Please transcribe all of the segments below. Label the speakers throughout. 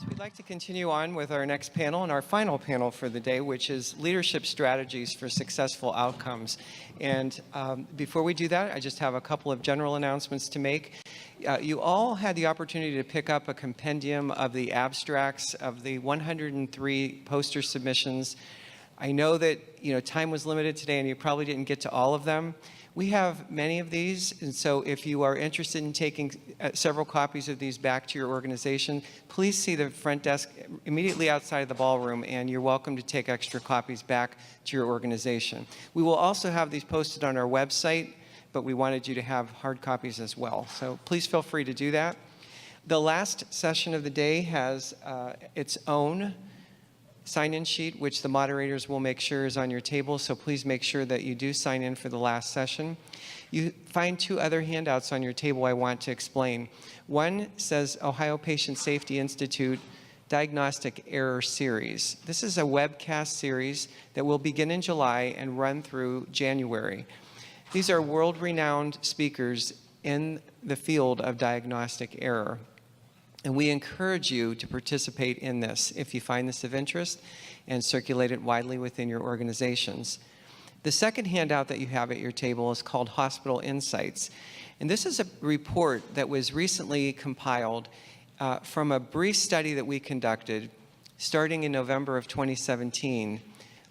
Speaker 1: So we'd like to continue on with our next panel and our final panel for the day, which is leadership strategies for successful outcomes. And before we do that, I just have a couple of general announcements to make. You all had the opportunity to pick up a compendium of the abstracts of the 103 poster submissions. I know that time was limited today and you probably didn't get to all of them. We have many of these, and so if you are interested in taking several copies of these back to your organization, please see the front desk immediately outside of the ballroom, and you're welcome to take extra copies back to your organization. We will also have these posted on our website, but we wanted you to have hard copies as well, so please feel free to do that. The last session of the day has its own sign-in sheet, which the moderators will make sure is on your table, so please make sure that you do sign in for the last session. You find two other handouts on your table I want to explain. One says Ohio Patient Safety Institute Diagnostic Error Series. This is a webcast series that will begin in July and run through January. These are world-renowned speakers in the field of diagnostic error. And we encourage you to participate in this if you find this of interest and circulate it widely within your organizations. The second handout that you have at your table is called Hospital Insights. And this is a report that was recently compiled from a brief study that we conducted starting in November of 2017,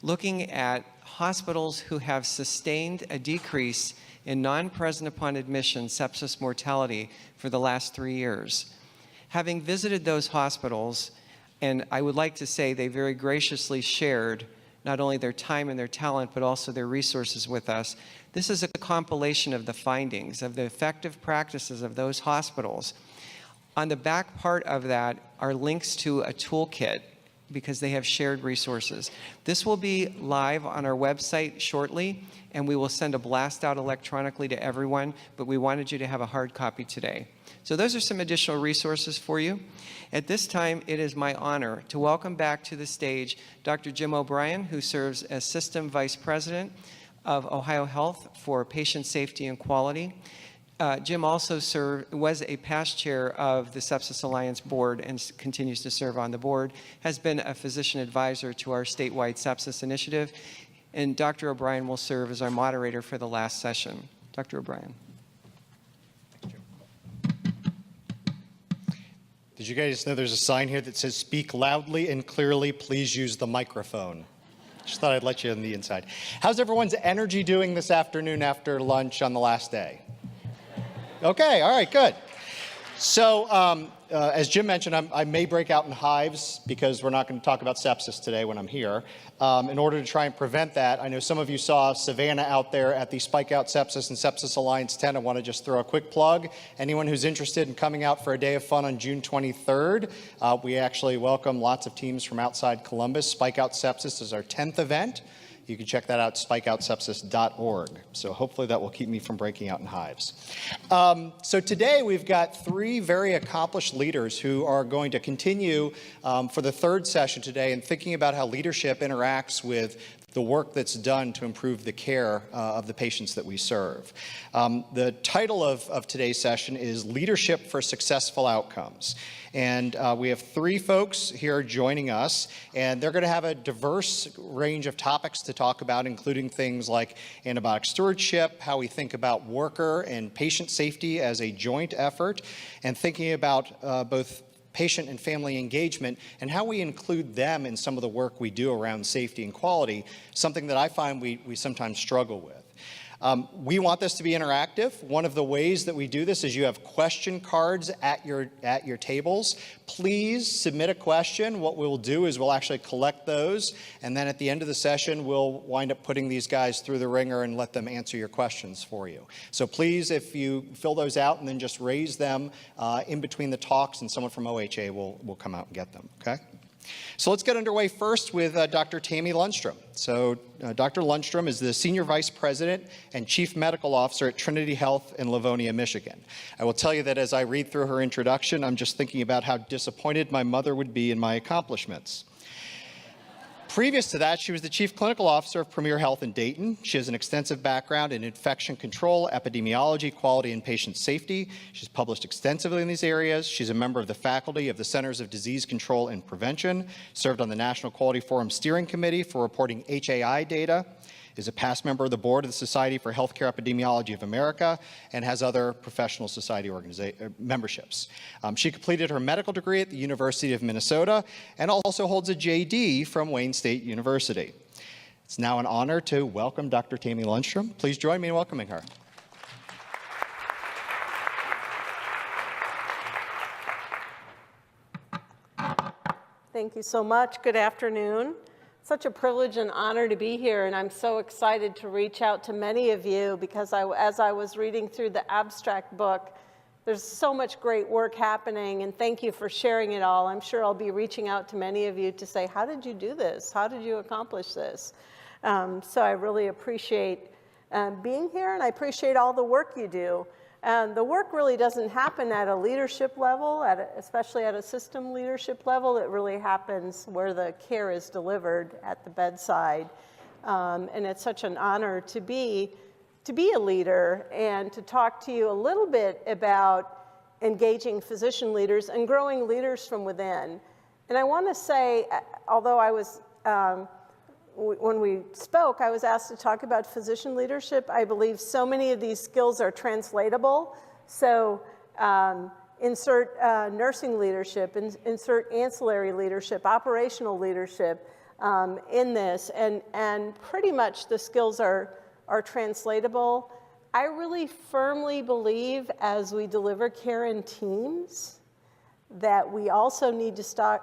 Speaker 1: looking at hospitals who have sustained a decrease in non-present upon admission sepsis mortality for the last 3 years. Having visited those hospitals, and I would like to say they very graciously shared not only their time and their talent, but also their resources with us. This is a compilation of the findings of the effective practices of those hospitals. On the back part of that are links to a toolkit because they have shared resources. This will be live on our website shortly, and we will send a blast out electronically to everyone, but we wanted you to have a hard copy today. So those are some additional resources for you. At this time, it is my honor to welcome back to the stage Dr. Jim O'Brien, who serves as System Vice President of Ohio Health for Patient Safety and Quality. Jim also was a past chair of the Sepsis Alliance Board and continues to serve on the board, has been a physician advisor to our statewide sepsis initiative, and Dr. O'Brien will serve as our moderator for the last session. Dr. O'Brien.
Speaker 2: Did you guys know there's a sign here that says speak loudly and clearly, please use the microphone? Just thought I'd let you on the inside. How's everyone's energy doing this afternoon after lunch on the last day? Okay, all right, good. So as Jim mentioned, I may break out in hives because we're not going to talk about sepsis today when I'm here. In order to try and prevent that, I know some of you saw Savannah out there at the Spike Out Sepsis and Sepsis Alliance tent. I want to just throw a quick plug. Anyone who's interested in coming out for a day of fun on June 23rd, we actually welcome lots of teams from outside Columbus. Spike Out Sepsis is our 10th event. You can check that out, spikeoutsepsis.org. So hopefully that will keep me from breaking out in hives. So today we've got three very accomplished leaders who are going to continue for the third session today and thinking about how leadership interacts with the work that's done to improve the care of the patients that we serve. The title of today's session is Leadership for Successful Outcomes. And we have three folks here joining us, and they're going to have a diverse range of topics to talk about, including things like antibiotic stewardship, how we think about worker and patient safety as a joint effort, and thinking about both patient and family engagement, and how we include them in some of the work we do around safety and quality, something that I find we sometimes struggle with. We want this to be interactive. One of the ways that we do this is you have question cards at your tables. Please submit a question. What we'll do is we'll actually collect those, and then at the end of the session, we'll wind up putting these guys through the ringer and let them answer your questions for you. So please, if you fill those out and then just raise them in between the talks, and someone from OHA will come out and get them, okay? So let's get underway first with Dr. Tammy Lundstrom. So Dr. Lundstrom is the Senior Vice President and Chief Medical Officer at Trinity Health in Livonia, Michigan. I will tell you that as I read through her introduction, I'm just thinking about how disappointed my mother would be in my accomplishments. Previous to that, she was the Chief Clinical Officer of Premier Health in Dayton. She has an extensive background in infection control, epidemiology, quality, and patient safety. She's published extensively in these areas. She's a member of the faculty of the Centers of Disease Control and Prevention, served on the National Quality Forum Steering Committee for reporting HAI data, is a past member of the board of the Society for Healthcare Epidemiology of America, and has other professional society memberships. She completed her medical degree at the University of Minnesota and also holds a JD from Wayne State University. It's now an honor to welcome Dr. Tammy Lundstrom. Please join me in welcoming her.
Speaker 3: Thank you so much. Good afternoon. Such a privilege and honor to be here, and I'm so excited to reach out to many of you because as I was reading through the abstract book, there's so much great work happening, and thank you for sharing it all. I'm sure I'll be reaching out to many of you to say, how did you do this? How did you accomplish this? So I really appreciate being here, and I appreciate all the work you do. And the work really doesn't happen at a leadership level, especially at a system leadership level. It really happens where the care is delivered at the bedside. And it's such an honor to be a leader and to talk to you a little bit about engaging physician leaders and growing leaders from within. And I want to say, although I was when we spoke, I was asked to talk about physician leadership. I believe so many of these skills are translatable. So insert nursing leadership, insert ancillary leadership, operational leadership in this. And pretty much the skills are translatable. I really firmly believe as we deliver care in teams that we also need to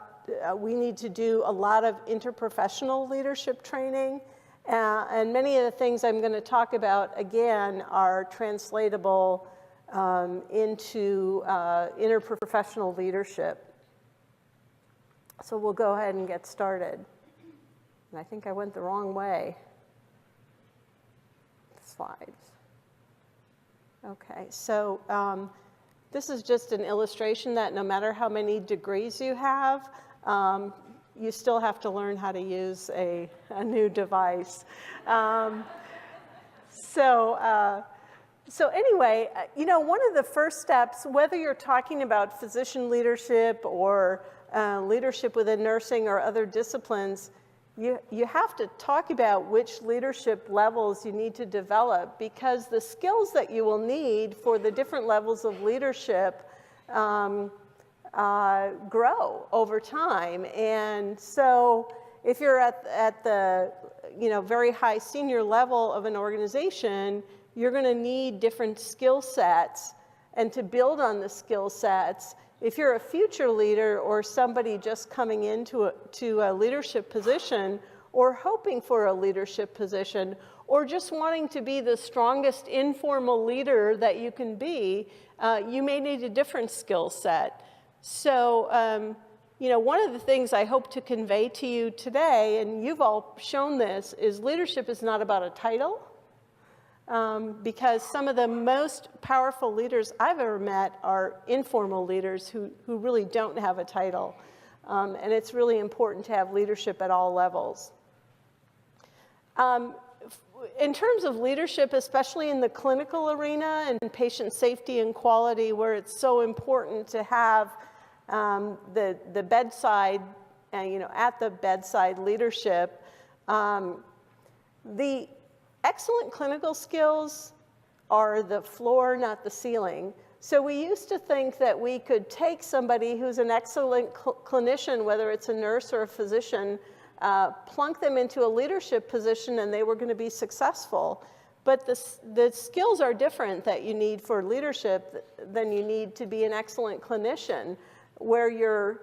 Speaker 3: we need to do a lot of interprofessional leadership training, and many of the things I'm going to talk about, again, are translatable into interprofessional leadership. So we'll go ahead and get started. And I think I went the wrong way. Slides. Okay, so this is just an illustration that no matter how many degrees you have, you still have to learn how to use a new device. So anyway, one of the first steps, whether you're talking about physician leadership or leadership within nursing or other disciplines, you have to talk about which leadership levels you need to develop, because the skills that you will need for the different levels of leadership grow over time. And so if you're at the very high senior level of an organization, you're going to need different skill sets, and to build on the skill sets. If you're a future leader or somebody just coming into a leadership position or hoping for a leadership position or just wanting to be the strongest informal leader that you can be, you may need a different skill set. So, one of the things I hope to convey to you today, and you've all shown this, is leadership is not about a title. Because some of the most powerful leaders I've ever met are informal leaders who really don't have a title. And it's really important to have leadership at all levels. In terms of leadership, especially in the clinical arena and patient safety and quality, where it's so important to have the bedside, at the bedside leadership, the excellent clinical skills are the floor, not the ceiling. So we used to think that we could take somebody who's an excellent clinician, whether it's a nurse or a physician, plunk them into a leadership position and they were going to be successful. But the skills are different that you need for leadership than you need to be an excellent clinician, where you're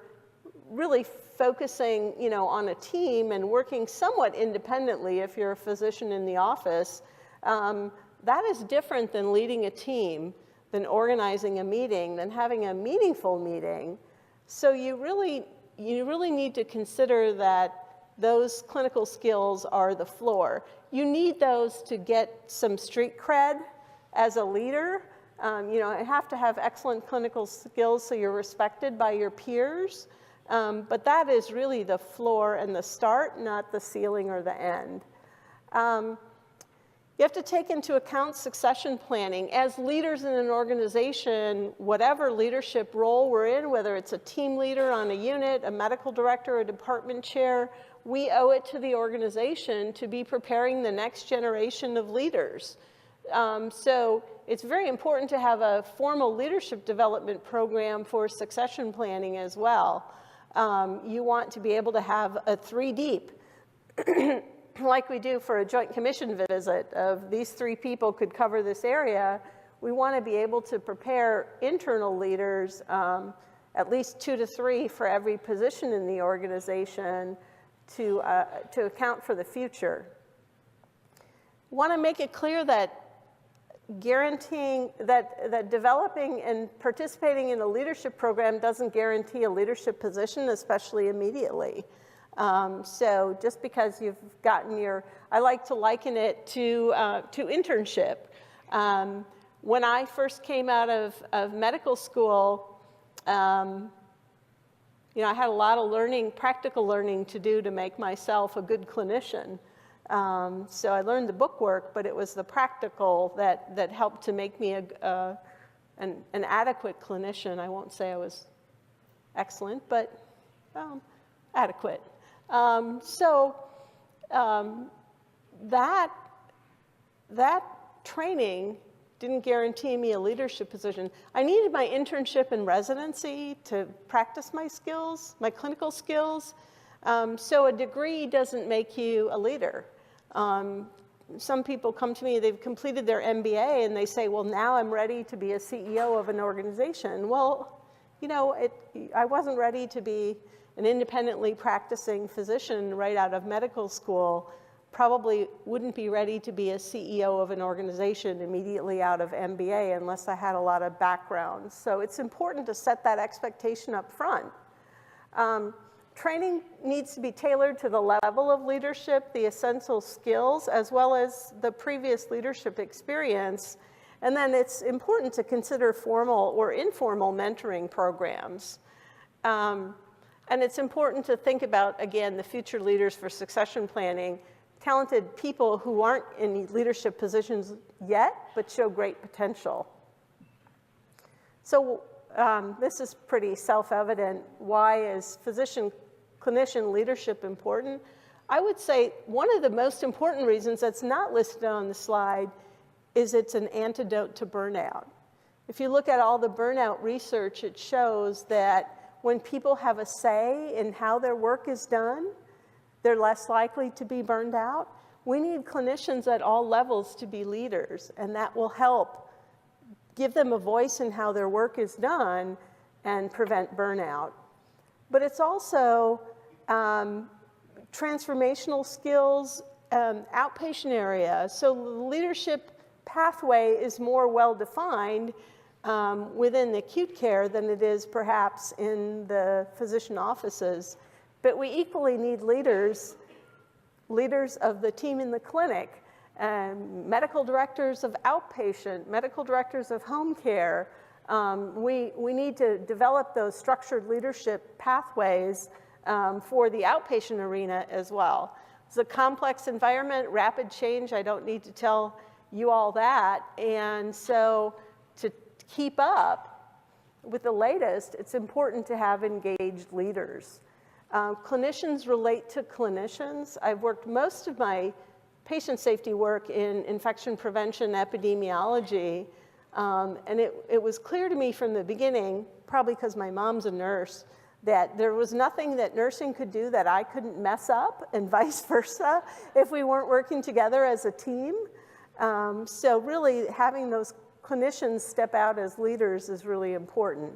Speaker 3: really focusing, on a team and working somewhat independently if you're a physician in the office. That is different than leading a team, than organizing a meeting, than having a meaningful meeting. So you really need to consider that those clinical skills are the floor. You need those to get some street cred as a leader. You have to have excellent clinical skills so you're respected by your peers. But that is really the floor and the start, not the ceiling or the end. You have to take into account succession planning. As leaders in an organization, whatever leadership role we're in, whether it's a team leader on a unit, a medical director, a department chair, we owe it to the organization to be preparing the next generation of leaders. So it's very important to have a formal leadership development program for succession planning as well. You want to be able to have a 3 deep. Like we do for a joint commission visit of these 3 people could cover this area, we want to be able to prepare internal leaders, at least 2 to 3 for every position in the organization to account for the future. Want to make it clear that guaranteeing that developing and participating in a leadership program doesn't guarantee a leadership position, especially immediately. So just because you've gotten I like to liken it to internship. When I first came out of medical school, I had a lot of practical learning to do to make myself a good clinician. So I learned the book work, but it was the practical that helped to make me an adequate clinician. I won't say I was excellent, but adequate. That training didn't guarantee me a leadership position. I needed my internship and residency to practice my skills, my clinical skills. So a degree doesn't make you a leader. Some people come to me, they've completed their MBA, and they say, well, now I'm ready to be a CEO of an organization. Well, I wasn't ready to be an independently practicing physician right out of medical school. Probably wouldn't be ready to be a CEO of an organization immediately out of MBA unless I had a lot of background. So it's important to set that expectation up front. Training needs to be tailored to the level of leadership, the essential skills, as well as the previous leadership experience. And then it's important to consider formal or informal mentoring programs. And it's important to think about, again, the future leaders for succession planning, talented people who aren't in leadership positions yet, but show great potential. So this is pretty self-evident. Why is physician-clinician leadership important? I would say one of the most important reasons that's not listed on the slide is it's an antidote to burnout. If you look at all the burnout research, it shows that when people have a say in how their work is done, they're less likely to be burned out. We need clinicians at all levels to be leaders, and that will help give them a voice in how their work is done and prevent burnout. But it's also transformational skills, outpatient area. So the leadership pathway is more well-defined within the acute care than it is perhaps in the physician offices. But we equally need leaders of the team in the clinic, medical directors of outpatient, medical directors of home care. We need to develop those structured leadership pathways for the outpatient arena as well. It's a complex environment, rapid change. I don't need to tell you all that. And so to keep up with the latest, it's important to have engaged leaders. Clinicians relate to clinicians. I've worked most of my patient safety work in infection prevention epidemiology, and it was clear to me from the beginning, probably because my mom's a nurse, that there was nothing that nursing could do that I couldn't mess up, and vice versa, if we weren't working together as a team. So really having those clinicians step out as leaders is really important.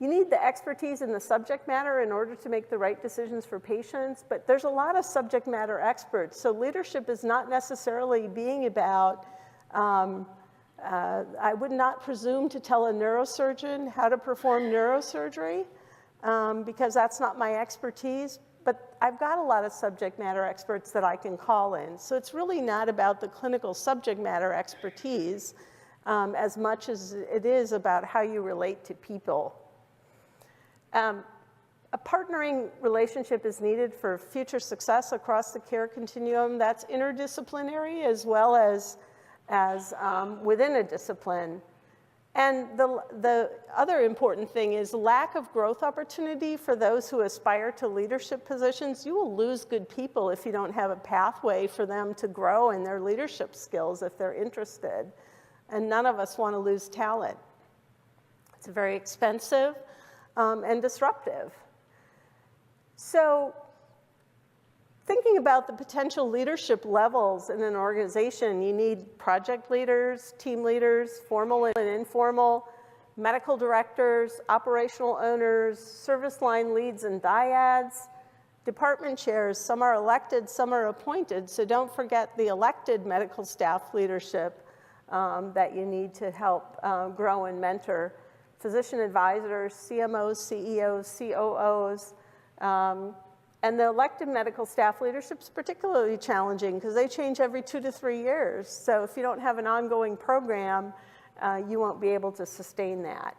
Speaker 3: You need the expertise in the subject matter in order to make the right decisions for patients, but there's a lot of subject matter experts. So leadership is not necessarily being about, I would not presume to tell a neurosurgeon how to perform neurosurgery because that's not my expertise, but I've got a lot of subject matter experts that I can call in. So it's really not about the clinical subject matter expertise as much as it is about how you relate to people. A partnering relationship is needed for future success across the care continuum. That's interdisciplinary as well as within a discipline. And the other important thing is lack of growth opportunity for those who aspire to leadership positions. You will lose good people if you don't have a pathway for them to grow in their leadership skills if they're interested. And none of us want to lose talent. It's very expensive and disruptive. So thinking about the potential leadership levels in an organization, you need project leaders, team leaders, formal and informal, medical directors, operational owners, service line leads and dyads, department chairs. Some are elected, some are appointed, so don't forget the elected medical staff leadership that you need to help grow and mentor. Physician advisors, CMOs, CEOs, COOs, and the elected medical staff leadership is particularly challenging because they change every 2 to 3 years. So if you don't have an ongoing program, you won't be able to sustain that.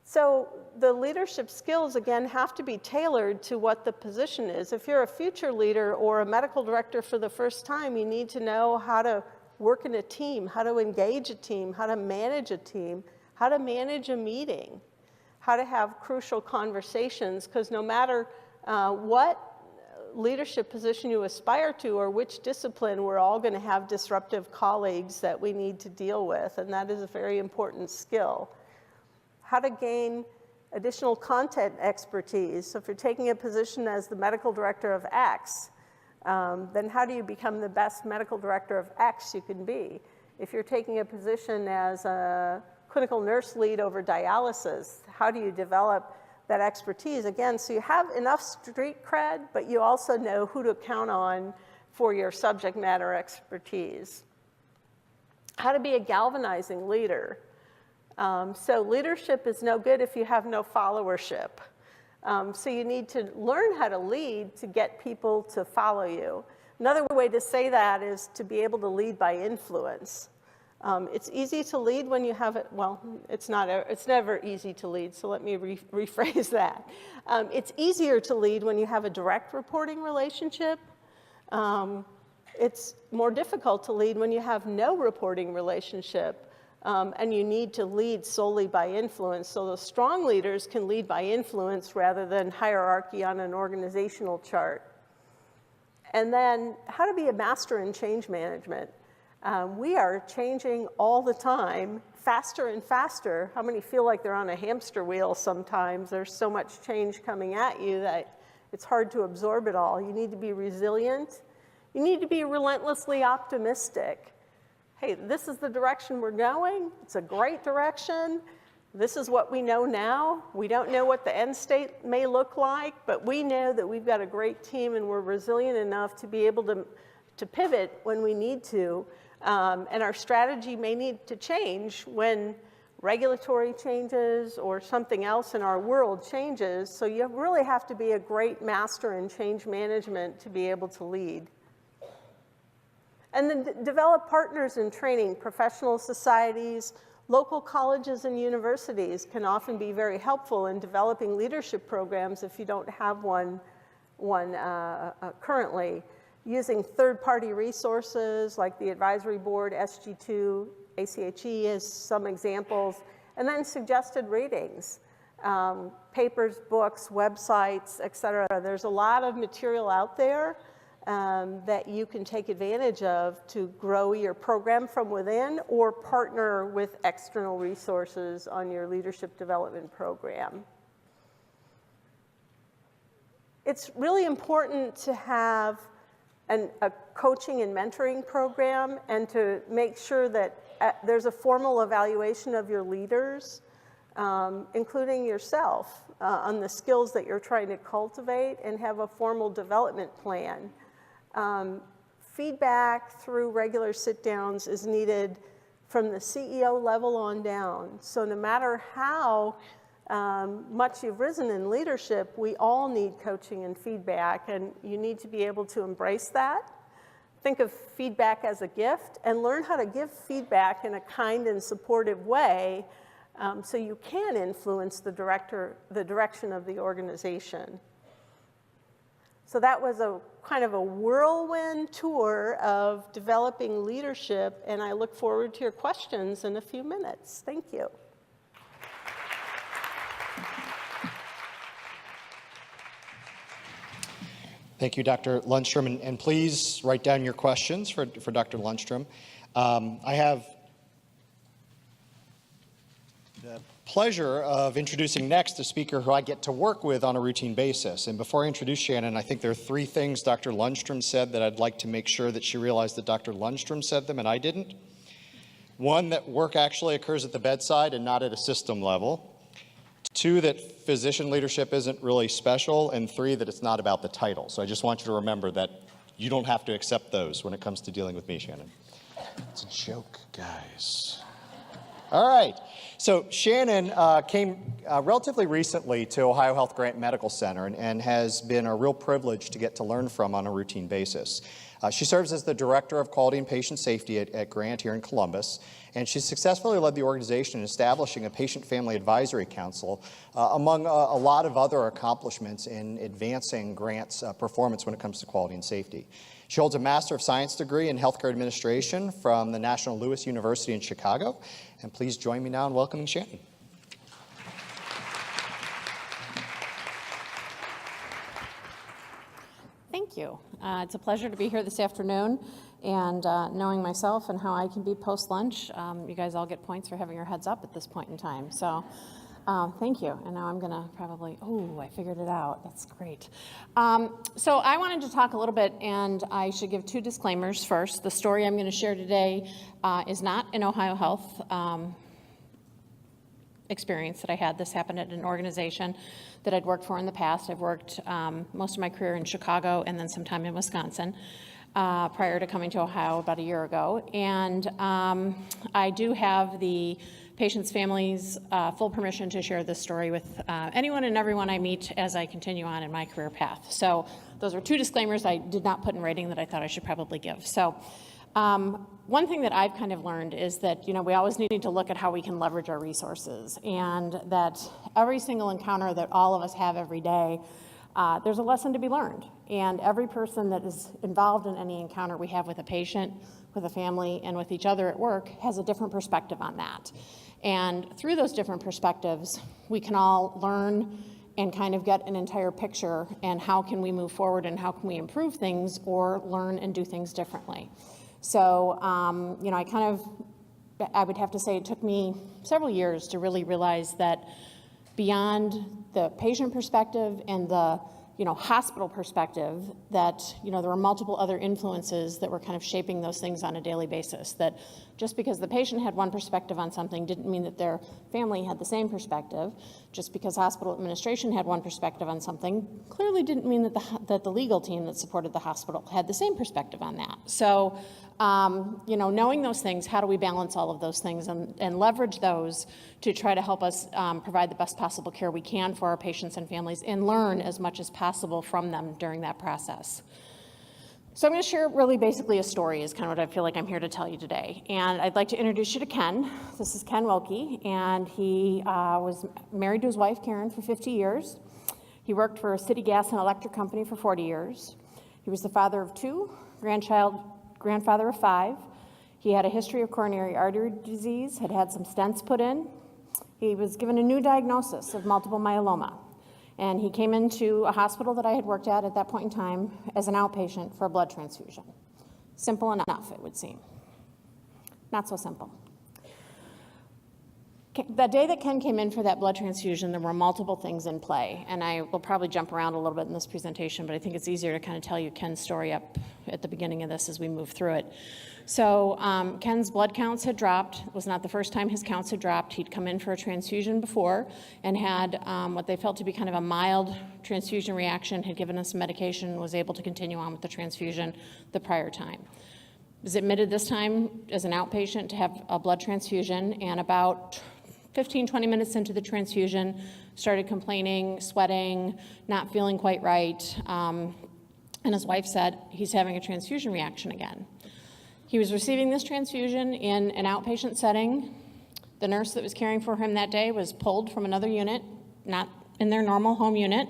Speaker 3: So the leadership skills, again, have to be tailored to what the position is. If you're a future leader or a medical director for the first time, you need to know how to work in a team, how to engage a team, how to manage a team, how to manage a meeting, how to have crucial conversations, because no matter what leadership position you aspire to or which discipline, we're all going to have disruptive colleagues that we need to deal with, and that is a very important skill. How to gain additional content expertise. So if you're taking a position as the medical director of X, then how do you become the best medical director of X you can be? If you're taking a position as a clinical nurse lead over dialysis, how do you develop that expertise? Again, so you have enough street cred, but you also know who to count on for your subject matter expertise. How to be a galvanizing leader. So leadership is no good if you have no followership. So you need to learn how to lead to get people to follow you. Another way to say that is to be able to lead by influence. It's easy to lead when you have it, well, it's never easy to lead, so let me rephrase that. It's easier to lead when you have a direct reporting relationship. It's more difficult to lead when you have no reporting relationship, and you need to lead solely by influence. So the strong leaders can lead by influence rather than hierarchy on an organizational chart. And then how to be a master in change management. We are changing all the time, faster and faster. How many feel like they're on a hamster wheel sometimes? There's so much change coming at you that it's hard to absorb it all. You need to be resilient. You need to be relentlessly optimistic. Hey, this is the direction we're going. It's a great direction. This is what we know now. We don't know what the end state may look like, but we know that we've got a great team and we're resilient enough to be able to pivot when we need to. And our strategy may need to change when regulatory changes or something else in our world changes. So you really have to be a great master in change management to be able to lead. And then develop partners in training. Professional societies, local colleges and universities can often be very helpful in developing leadership programs if you don't have one currently. Using third-party resources like the advisory board, SG2, ACHE as some examples, and then suggested readings, papers, books, websites, et cetera. There's a lot of material out there that you can take advantage of to grow your program from within or partner with external resources on your leadership development program. It's really important to have a coaching and mentoring program and to make sure that there's a formal evaluation of your leaders, including yourself, on the skills that you're trying to cultivate, and have a formal development plan. Feedback through regular sit-downs is needed from the CEO level on down. So no matter how much you've risen in leadership, we all need coaching and feedback, and you need to be able to embrace that. Think of feedback as a gift and learn how to give feedback in a kind and supportive way so you can influence the direction of the organization. So that was a kind of a whirlwind tour of developing leadership, and I look forward to your questions in a few minutes. Thank you.
Speaker 2: Thank you, Dr. Lundstrom, and please write down your questions for Dr. Lundstrom. I have the pleasure of introducing next a speaker who I get to work with on a routine basis. And before I introduce Shannon, I think there are 3 things Dr. Lundstrom said that I'd like to make sure that she realized that Dr. Lundstrom said them and I didn't. 1, that work actually occurs at the bedside and not at a system level. 2, that physician leadership isn't really special. And 3, that it's not about the title. So I just want you to remember that you don't have to accept those when it comes to dealing with me, Shannon. It's a joke, guys. All right. So Shannon came relatively recently to Ohio Health Grant Medical Center and has been a real privilege to get to learn from on a routine basis. She serves as the Director of Quality and Patient Safety at Grant here in Columbus, and she successfully led the organization in establishing a Patient Family Advisory Council, among a lot of other accomplishments in advancing Grant's performance when it comes to quality and safety. She holds a Master of Science degree in Healthcare Administration from the National Louis University in Chicago. And please join me now in welcoming Shannon.
Speaker 4: Thank you. It's a pleasure to be here this afternoon, and knowing myself and how I can be post-lunch, you guys all get points for having your heads up at this point in time. So thank you. And now I'm going to probably, I figured it out. That's great. So I wanted to talk a little bit, and I should give 2 disclaimers first. The story I'm going to share today is not an Ohio Health experience that I had. This happened at an organization that I'd worked for in the past. I've worked most of my career in Chicago and then some time in Wisconsin prior to coming to Ohio about a year ago. And I do have the patients' families' full permission to share this story with anyone and everyone I meet as I continue on in my career path. So those are 2 disclaimers I did not put in writing that I thought I should probably give. So one thing that I've kind of learned is that, we always need to look at how we can leverage our resources, and that every single encounter that all of us have every day, there's a lesson to be learned. And every person that is involved in any encounter we have with a patient, with a family, and with each other at work has a different perspective on that. And through those different perspectives, we can all learn and kind of get an entire picture, and how can we move forward and how can we improve things or learn and do things differently. So, I would have to say it took me several years to really realize that beyond the patient perspective and the, hospital perspective, that, there were multiple other influences that were kind of shaping those things on a daily basis. That just because the patient had one perspective on something didn't mean that their family had the same perspective. Just because hospital administration had one perspective on something clearly didn't mean that the legal team that supported the hospital had the same perspective on that. So, knowing those things, how do we balance all of those things and leverage those to try to help us provide the best possible care we can for our patients and families, and learn as much as possible from them during that process. So I'm going to share really basically a story is kind of what I feel like I'm here to tell you today. And I'd like to introduce you to Ken. This is Ken Welke, and he was married to his wife, Karen, for 50 years. He worked for a city gas and electric company for 40 years. He was the father of 2, grandfather of 5. He had a history of coronary artery disease, had some stents put in. He was given a new diagnosis of multiple myeloma. And he came into a hospital that I had worked at that point in time as an outpatient for a blood transfusion. Simple enough, it would seem. Not so simple. That day that Ken came in for that blood transfusion, there were multiple things in play. And I will probably jump around a little bit in this presentation, but I think it's easier to kind of tell you Ken's story up at the beginning of this as we move through it. So Ken's blood counts had dropped. It was not the first time his counts had dropped. He'd come in for a transfusion before and had what they felt to be kind of a mild transfusion reaction, had given us medication, was able to continue on with the transfusion the prior time. Was admitted this time as an outpatient to have a blood transfusion, and about 15, 20 minutes into the transfusion, started complaining, sweating, not feeling quite right. And his wife said, he's having a transfusion reaction again. He was receiving this transfusion in an outpatient setting The nurse that was caring for him that day was pulled from another unit, not in their normal home unit.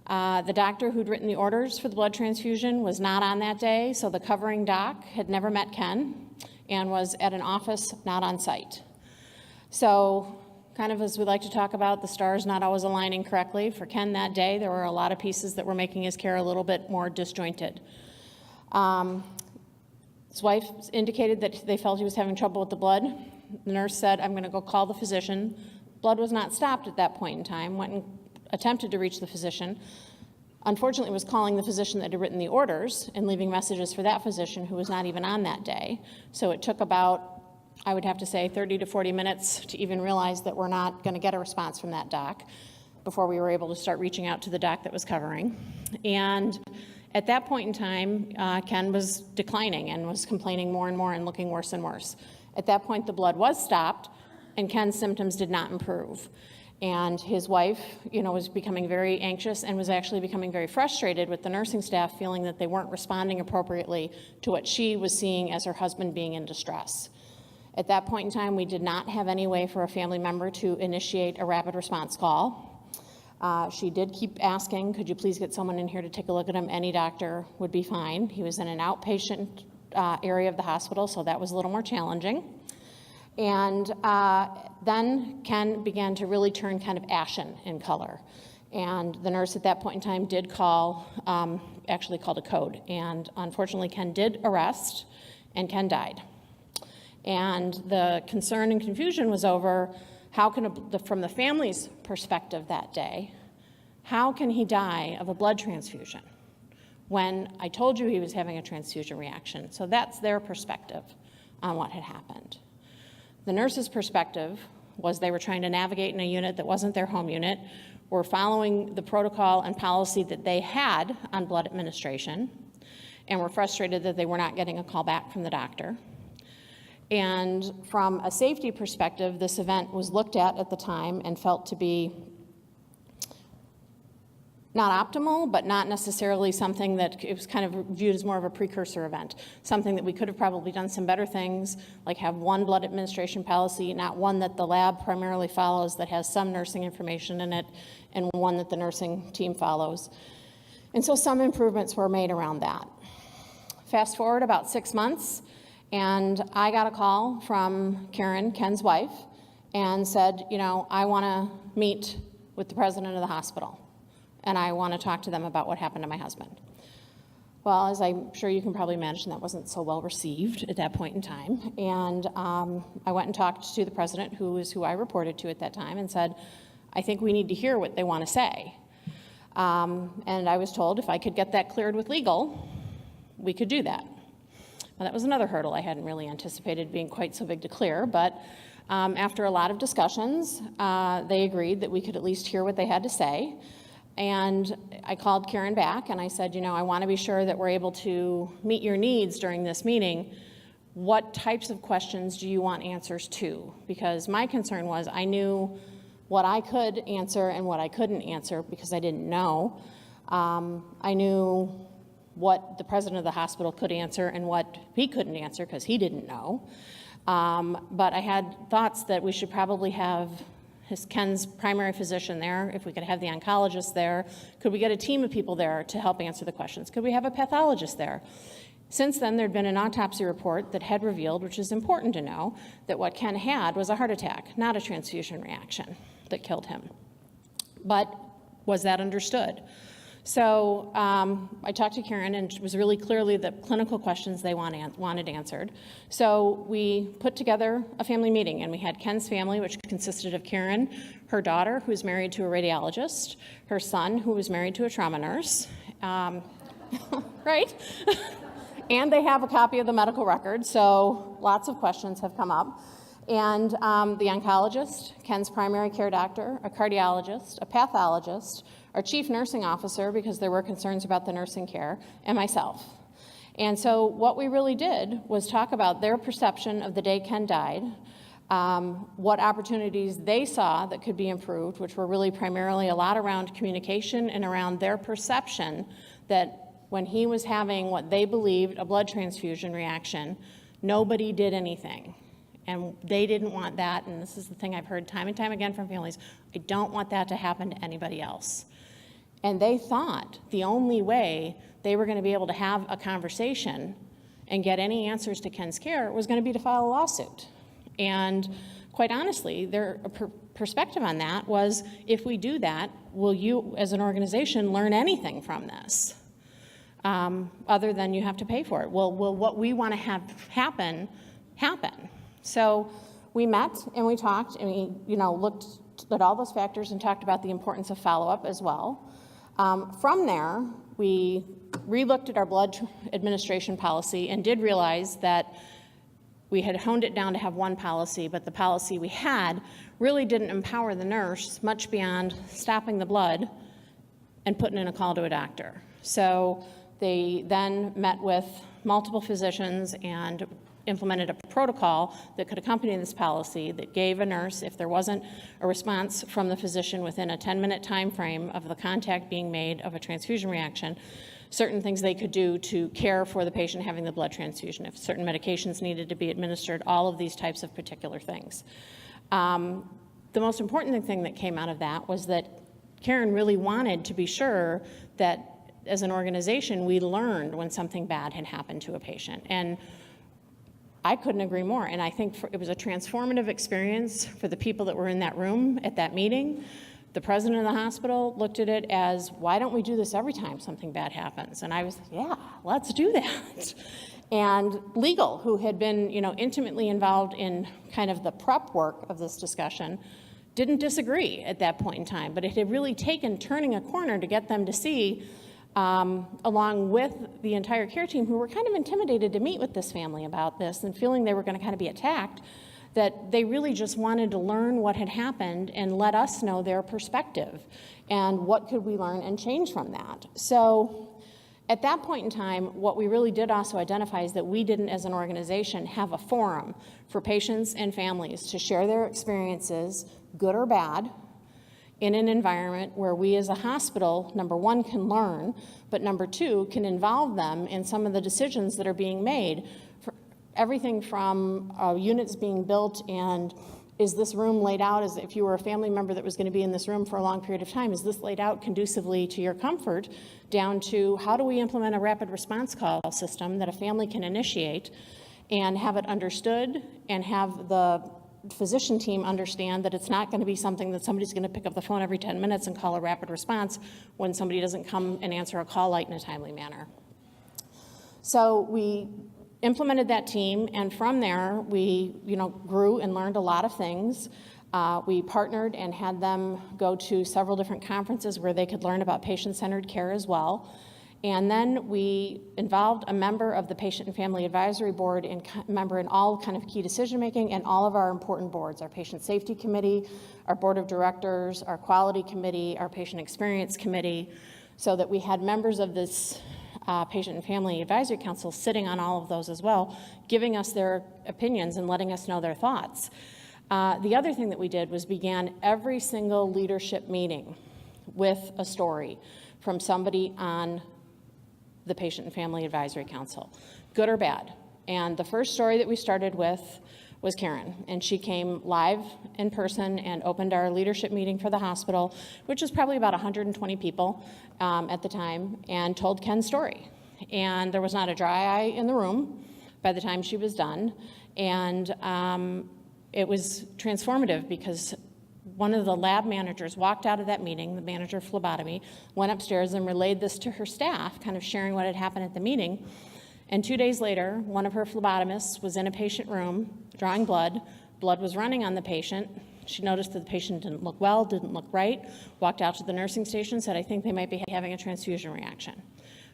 Speaker 4: The doctor who'd written the orders for the blood transfusion was not on that day, so the covering doc had never met Ken and was at an office not on site. So kind of as we like to talk about, the stars not always aligning correctly. For Ken that day, there were a lot of pieces that were making his care a little bit more disjointed. His wife indicated that they felt he was having trouble with the blood. The nurse said, I'm going to go call the physician. Blood was not stopped at that point in time, went and attempted to reach the physician. Unfortunately, was calling the physician that had written the orders and leaving messages for that physician who was not even on that day. So it took about, I would have to say, 30 to 40 minutes to even realize that we're not going to get a response from that doc before we were able to start reaching out to the doc that was covering. And at that point in time, Ken was declining and was complaining more and more and looking worse and worse. At that point, the blood was stopped, and Ken's symptoms did not improve. And his wife, was becoming very anxious and was actually becoming very frustrated with the nursing staff, feeling that they weren't responding appropriately to what she was seeing as her husband being in distress. At that point in time, we did not have any way for a family member to initiate a rapid response call. She did keep asking, could you please get someone in here to take a look at him? Any doctor would be fine. He was in an outpatient area of the hospital, so that was a little more challenging. And then Ken began to really turn kind of ashen in color. And the nurse at that point in time did actually called a code. And unfortunately, Ken did arrest, and Ken died. And the concern and confusion was over how can, from the family's perspective that day, how can he die of a blood transfusion when I told you he was having a transfusion reaction? So that's their perspective on what had happened. The nurse's perspective was they were trying to navigate in a unit that wasn't their home unit, were following the protocol and policy that they had on blood administration, and were frustrated that they were not getting a call back from the doctor. And from a safety perspective, this event was looked at the time and felt to be not optimal, but not necessarily something that it was kind of viewed as more of a precursor event, something that we could have probably done some better things, like have one blood administration policy, not one that the lab primarily follows that has some nursing information in it, and one that the nursing team follows. And so some improvements were made around that. Fast forward about 6 months, and I got a call from Karen, Ken's wife, and said, I want to meet with the president of the hospital, and I want to talk to them about what happened to my husband. Well, as I'm sure you can probably imagine, that wasn't so well received at that point in time. And I went and talked to the president, who I reported to at that time, and said, I think we need to hear what they want to say. And I was told if I could get that cleared with legal, we could do that. Well, that was another hurdle I hadn't really anticipated being quite so big to clear, but after a lot of discussions, they agreed that we could at least hear what they had to say. And I called Karen back and I said, I want to be sure that we're able to meet your needs during this meeting. What types of questions do you want answers to? Because my concern was I knew what I could answer and what I couldn't answer because I didn't know. I knew what the president of the hospital could answer and what he couldn't answer because he didn't know. But I had thoughts that we should probably have Ken's primary physician there, if we could have the oncologist there. Could we get a team of people there to help answer the questions? Could we have a pathologist there? Since then, there'd been an autopsy report that had revealed, which is important to know, that what Ken had was a heart attack, not a transfusion reaction that killed him. But was that understood? So I talked to Karen, and it was really clearly the clinical questions they wanted answered. So we put together a family meeting, and we had Ken's family, which consisted of Karen, her daughter, who's married to a radiologist, her son, who was married to a trauma nurse, right? And they have a copy of the medical record, so lots of questions have come up. And the oncologist, Ken's primary care doctor, a cardiologist, a pathologist, our chief nursing officer, because there were concerns about the nursing care, and myself. And so what we really did was talk about their perception of the day Ken died, what opportunities they saw that could be improved, which were really primarily a lot around communication and around their perception that when he was having what they believed a blood transfusion reaction, nobody did anything. And they didn't want that, and this is the thing I've heard time and time again from families, I don't want that to happen to anybody else. And they thought the only way they were going to be able to have a conversation and get any answers to Ken's care was going to be to file a lawsuit. And quite honestly, their perspective on that was, if we do that, will you as an organization learn anything from this? Other than you have to pay for it. Will what we want to have happen? So we met and we talked and we looked at all those factors and talked about the importance of follow-up as well. From there, we re-looked at our blood administration policy and did realize that we had honed it down to have one policy, but the policy we had really didn't empower the nurse much beyond stopping the blood and putting in a call to a doctor. So they then met with multiple physicians and implemented a protocol that could accompany this policy that gave a nurse, if there wasn't a response from the physician within a 10-minute time frame of the contact being made of a transfusion reaction, certain things they could do to care for the patient having the blood transfusion, if certain medications needed to be administered, all of these types of particular things. The most important thing that came out of that was that Karen really wanted to be sure that as an organization we learned when something bad had happened to a patient. And I couldn't agree more, and I think it was a transformative experience for the people that were in that room at that meeting. The president of the hospital looked at it as, why don't we do this every time something bad happens? And I was, yeah, let's do that. And legal, who had been intimately involved in kind of the prep work of this discussion, didn't disagree at that point in time, but it had really taken turning a corner to get them to see, along with the entire care team, who were kind of intimidated to meet with this family about this and feeling they were going to kind of be attacked, that they really just wanted to learn what had happened and let us know their perspective and what could we learn and change from that. So at that point in time, what we really did also identify is that we didn't, as an organization, have a forum for patients and families to share their experiences, good or bad, in an environment where we as a hospital, number one, can learn, but number two, can involve them in some of the decisions that are being made. For everything from units being built, and is this room laid out as if you were a family member that was going to be in this room for a long period of time, is this laid out conducively to your comfort, down to how do we implement a rapid response call system that a family can initiate and have it understood and have the physician team understand that it's not going to be something that somebody's going to pick up the phone every 10 minutes and call a rapid response when somebody doesn't come and answer a call light in a timely manner. So we implemented that team, and from there we grew and learned a lot of things. We partnered and had them go to several different conferences where they could learn about patient-centered care as well. And then we involved a member of the Patient and Family Advisory Board, and member in all kind of key decision-making and all of our important boards, our Patient Safety Committee, our Board of Directors, our Quality Committee, our Patient Experience Committee, so that we had members of this Patient and Family Advisory Council sitting on all of those as well, giving us their opinions and letting us know their thoughts. The other thing that we did was began every single leadership meeting with a story from somebody on the Patient and Family Advisory Council, good or bad. And the first story that we started with was Karen, and she came live in person and opened our leadership meeting for the hospital, which was probably about 120 people at the time, and told Ken's story. And there was not a dry eye in the room by the time she was done, and it was transformative because one of the lab managers walked out of that meeting, the manager of phlebotomy, went upstairs and relayed this to her staff, kind of sharing what had happened at the meeting. And 2 days later, one of her phlebotomists was in a patient room drawing blood. Blood was running on the patient. She noticed that the patient didn't look well, didn't look right, walked out to the nursing station, said, I think they might be having a transfusion reaction.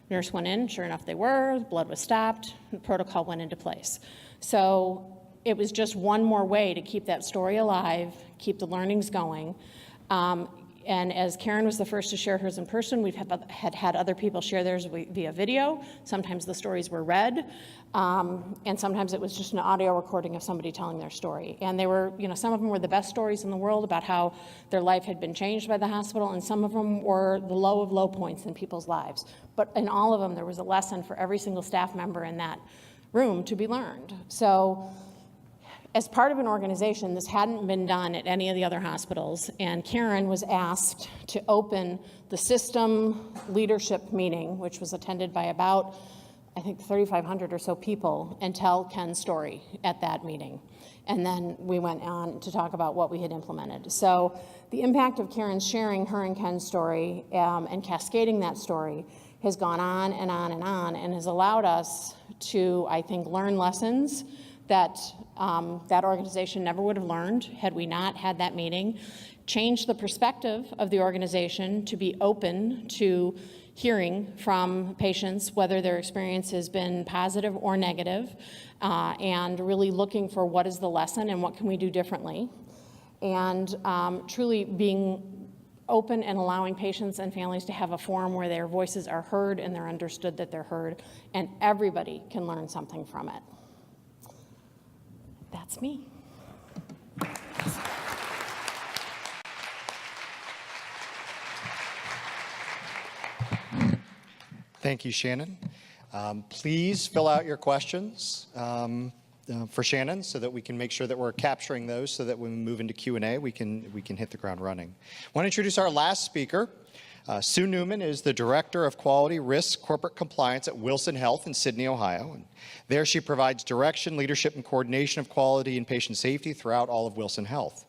Speaker 4: Nurse went in, sure enough they were, blood was stopped, the protocol went into place. So it was just one more way to keep that story alive, keep the learnings going. And as Karen was the first to share hers in person, we've had other people share theirs via video. Sometimes the stories were read, and sometimes it was just an audio recording of somebody telling their story. And they were, some of them were the best stories in the world about how their life had been changed by the hospital, and some of them were the low of low points in people's lives. But in all of them, there was a lesson for every single staff member in that room to be learned. So as part of an organization, this hadn't been done at any of the other hospitals, and Karen was asked to open the system leadership meeting, which was attended by about, I think, 3,500 or so people, and tell Ken's story at that meeting. And then we went on to talk about what we had implemented. So the impact of Karen sharing her and Ken's story and cascading that story has gone on and on and on, and has allowed us to, I think, learn lessons that that organization never would have learned had we not had that meeting, change the perspective of the organization to be open to hearing from patients, whether their experience has been positive or negative, and really looking for what is the lesson and what can we do differently, and truly being open and allowing patients and families to have a forum where their voices are heard and they're understood that they're heard, and everybody can learn something from it. That's me.
Speaker 2: Thank you, Shannon. Please fill out your questions for Shannon so that we can make sure that we're capturing those so that when we move into Q&A, we can hit the ground running. I want to introduce our last speaker. Sue Newman is the Director of Quality, Risk, Corporate Compliance at Wilson Health in Sydney, Ohio. And there she provides direction, leadership, and coordination of quality and patient safety throughout all of Wilson Health.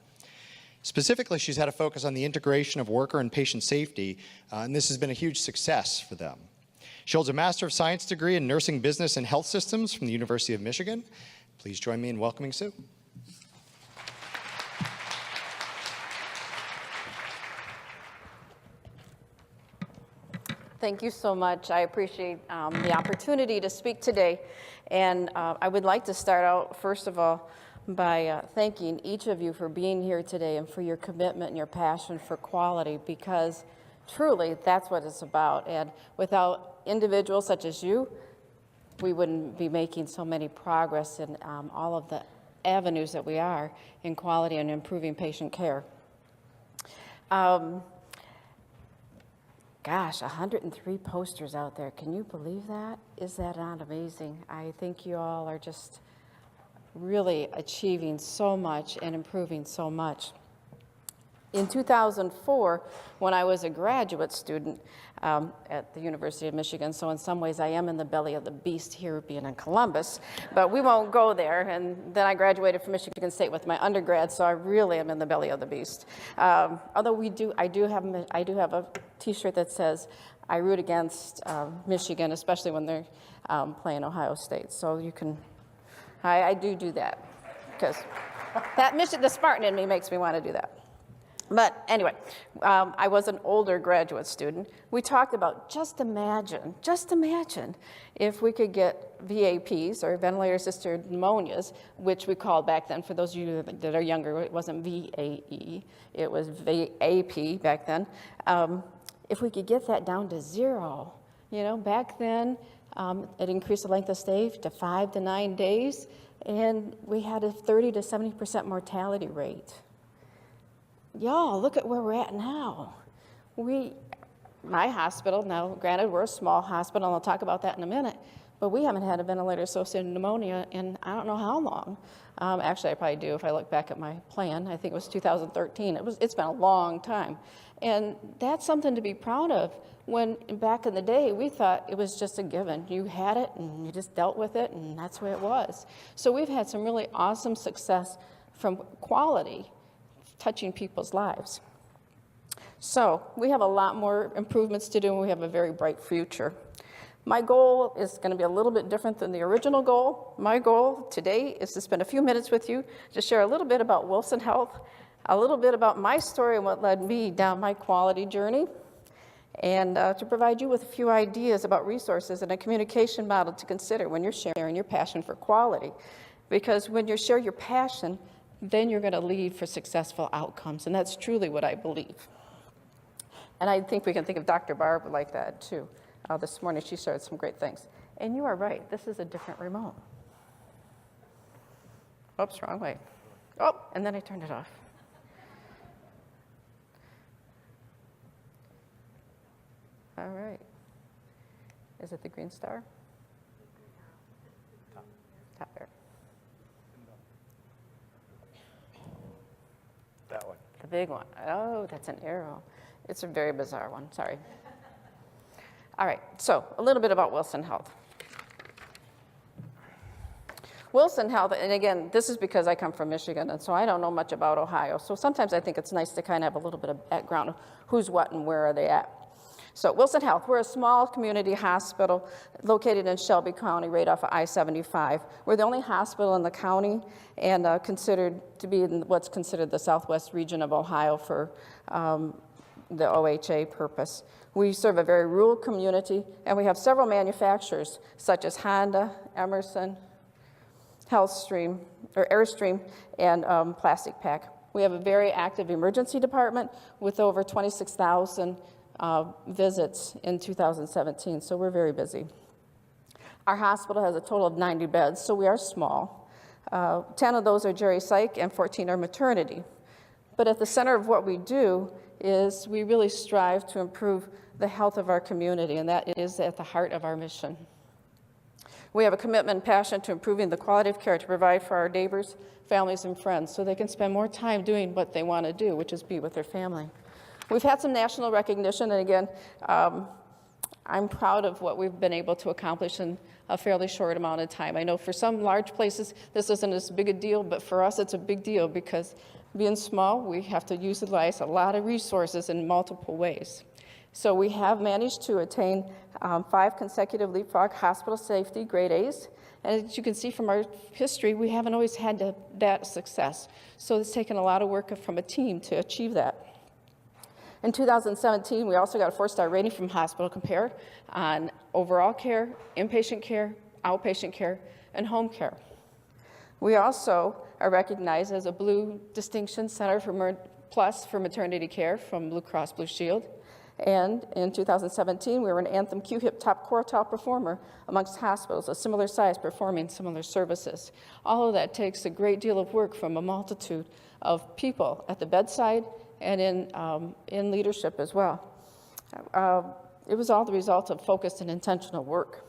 Speaker 2: Specifically, she's had a focus on the integration of worker and patient safety, and this has been a huge success for them. She holds a Master of Science degree in Nursing Business and Health Systems from the University of Michigan. Please join me in welcoming Sue.
Speaker 5: Thank you so much. I appreciate the opportunity to speak today. And I would like to start out, first of all, by thanking each of you for being here today and for your commitment and your passion for quality, because truly that's what it's about. And without individuals such as you, we wouldn't be making so many progress in all of the avenues that we are in quality and improving patient care. Gosh, 103 posters out there. Can you believe that? Is that not amazing? I think you all are just really achieving so much and improving so much. In 2004, when I was a graduate student at the University of Michigan, so in some ways I am in the belly of the beast here being in Columbus, but we won't go there. And then I graduated from Michigan State with my undergrad, so I really am in the belly of the beast. Although I do have a T-shirt that says, "I root against Michigan," especially when they're playing Ohio State. So you can, I do that, because the Spartan in me makes me want to do that. But anyway, I was an older graduate student. We talked about just imagine if we could get VAPs, or ventilator-assisted pneumonias, which we called back then, for those of you that are younger, it wasn't VAE, it was VAP back then. If we could get that down to 0, back then it increased the length of stay to 5 to 9 days, and we had a 30 to 70% mortality rate. Y'all, look at where we're at now. My hospital, now granted we're a small hospital, and I'll talk about that in a minute, but we haven't had a ventilator-associated pneumonia in I don't know how long. Actually, I probably do if I look back at my plan. I think it was 2013. It's been a long time. And that's something to be proud of, when back in the day we thought it was just a given. You had it and you just dealt with it, and that's the way it was. So we've had some really awesome success from quality touching people's lives. So we have a lot more improvements to do, and we have a very bright future. My goal is going to be a little bit different than the original goal. My goal today is to spend a few minutes with you to share a little bit about Wilson Health, a little bit about my story and what led me down my quality journey, and to provide you with a few ideas about resources and a communication model to consider when you're sharing your passion for quality. Because when you share your passion, then you're going to lead for successful outcomes, and that's truly what I believe. And I think we can think of Dr. Barb like that, too. This morning she shared some great things. And you are right, this is a different remote. Oops, wrong way. Oh, and then I turned it off. All right. Is it the green star? Top there. big one. Oh, that's an arrow. It's a very bizarre one, sorry. All right, so a little bit about Wilson Health. Wilson Health, and again, this is because I come from Michigan, and so I don't know much about Ohio. So sometimes I think it's nice to kind of have a little bit of background of who's what and where are they at. So Wilson Health, we're a small community hospital located in Shelby County, right off of I-75. We're the only hospital in the county and considered to be in what's considered the southwest region of Ohio for the OHA purpose. We serve a very rural community, and we have several manufacturers, such as Honda, Emerson, Healthstream, or Airstream, and Plastic Pack. We have a very active emergency department with over 26,000 visits in 2017, so we're very busy. Our hospital has a total of 90 beds, so we are small. 10 of those are geri psych and 14 are maternity. But at the center of what we do is we really strive to improve the health of our community, and that is at the heart of our mission. We have a commitment and passion to improving the quality of care to provide for our neighbors, families, and friends so they can spend more time doing what they want to do, which is be with their family. We've had some national recognition, and again, I'm proud of what we've been able to accomplish in a fairly short amount of time. I know for some large places this isn't as big a deal, but for us it's a big deal because being small, we have to utilize a lot of resources in multiple ways. So we have managed to attain 5 consecutive Leapfrog Hospital Safety Grade A's. And as you can see from our history, we haven't always had that success. So it's taken a lot of work from a team to achieve that. In 2017, we also got a 4-star rating from Hospital Compare on overall care, inpatient care, outpatient care, and home care. We also are recognized as a Blue Distinction Center for Plus for maternity care from Blue Cross Blue Shield. And in 2017, we were an Anthem QHIP top quartile performer amongst hospitals of similar size performing similar services. All of that takes a great deal of work from a multitude of people at the bedside and in leadership as well. It was all the result of focused and intentional work.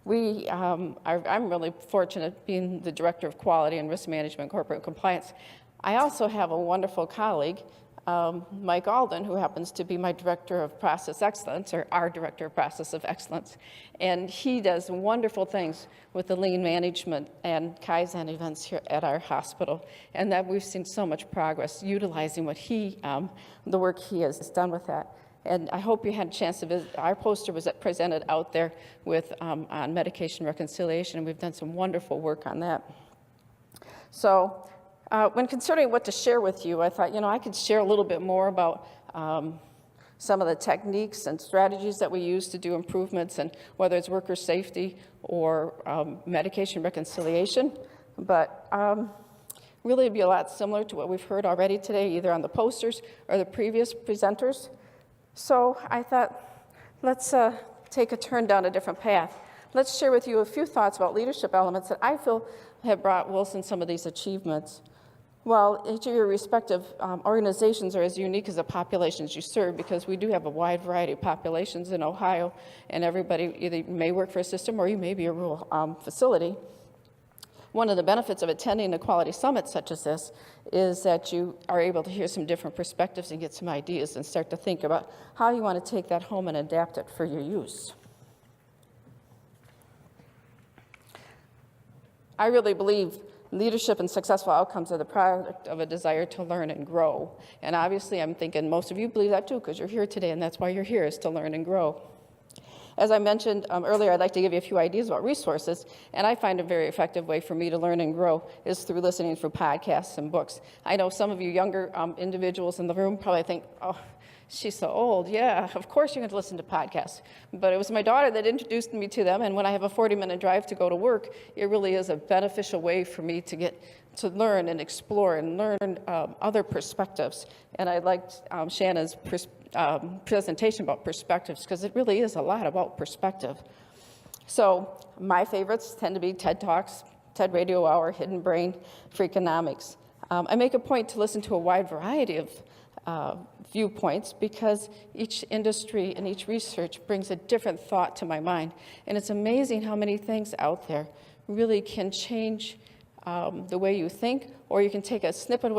Speaker 5: I'm really fortunate being the Director of Quality and Risk Management and Corporate Compliance. I also have a wonderful colleague, Mike Alden, who happens to be my Director of Process Excellence, or our Director of Process of Excellence. And he does wonderful things with the lean management and Kaizen events here at our hospital. And that we've seen so much progress utilizing what the work he has done with that. And I hope you had a chance to visit. Our poster was presented out there with on medication reconciliation, and we've done some wonderful work on that. So when considering what to share with you, I thought, I could share a little bit more about some of the techniques and strategies that we use to do improvements, and whether it's worker safety or medication reconciliation. But really it'd be a lot similar to what we've heard already today, either on the posters or the previous presenters. So I thought, let's take a turn down a different path. Let's share with you a few thoughts about leadership elements that I feel have brought Wilson some of these achievements. Well, each of your respective organizations are as unique as the populations you serve, because we do have a wide variety of populations in Ohio, and everybody either may work for a system or you may be a rural facility. One of the benefits of attending a quality summit such as this is that you are able to hear some different perspectives and get some ideas and start to think about how you want to take that home and adapt it for your use. I really believe leadership and successful outcomes are the product of a desire to learn and grow. And obviously, I'm thinking most of you believe that too, because you're here today, and that's why you're here, is to learn and grow. As I mentioned earlier, I'd like to give you a few ideas about resources, and I find a very effective way for me to learn and grow is through listening through podcasts and books. I know some of you younger individuals in the room probably think, oh, she's so old. Yeah, of course you're going to listen to podcasts. But it was my daughter that introduced me to them, and when I have a 40-minute drive to go to work, it really is a beneficial way for me to get to learn and explore and learn other perspectives. And I liked Shanna's presentation about perspectives, because it really is a lot about perspective. So my favorites tend to be TED Talks, TED Radio Hour, Hidden Brain, Freakonomics. I make a point to listen to a wide variety of viewpoints, because each industry and each research brings a different thought to my mind. And it's amazing how many things out there really can change
Speaker 6: the way you think, or you can take a snippet of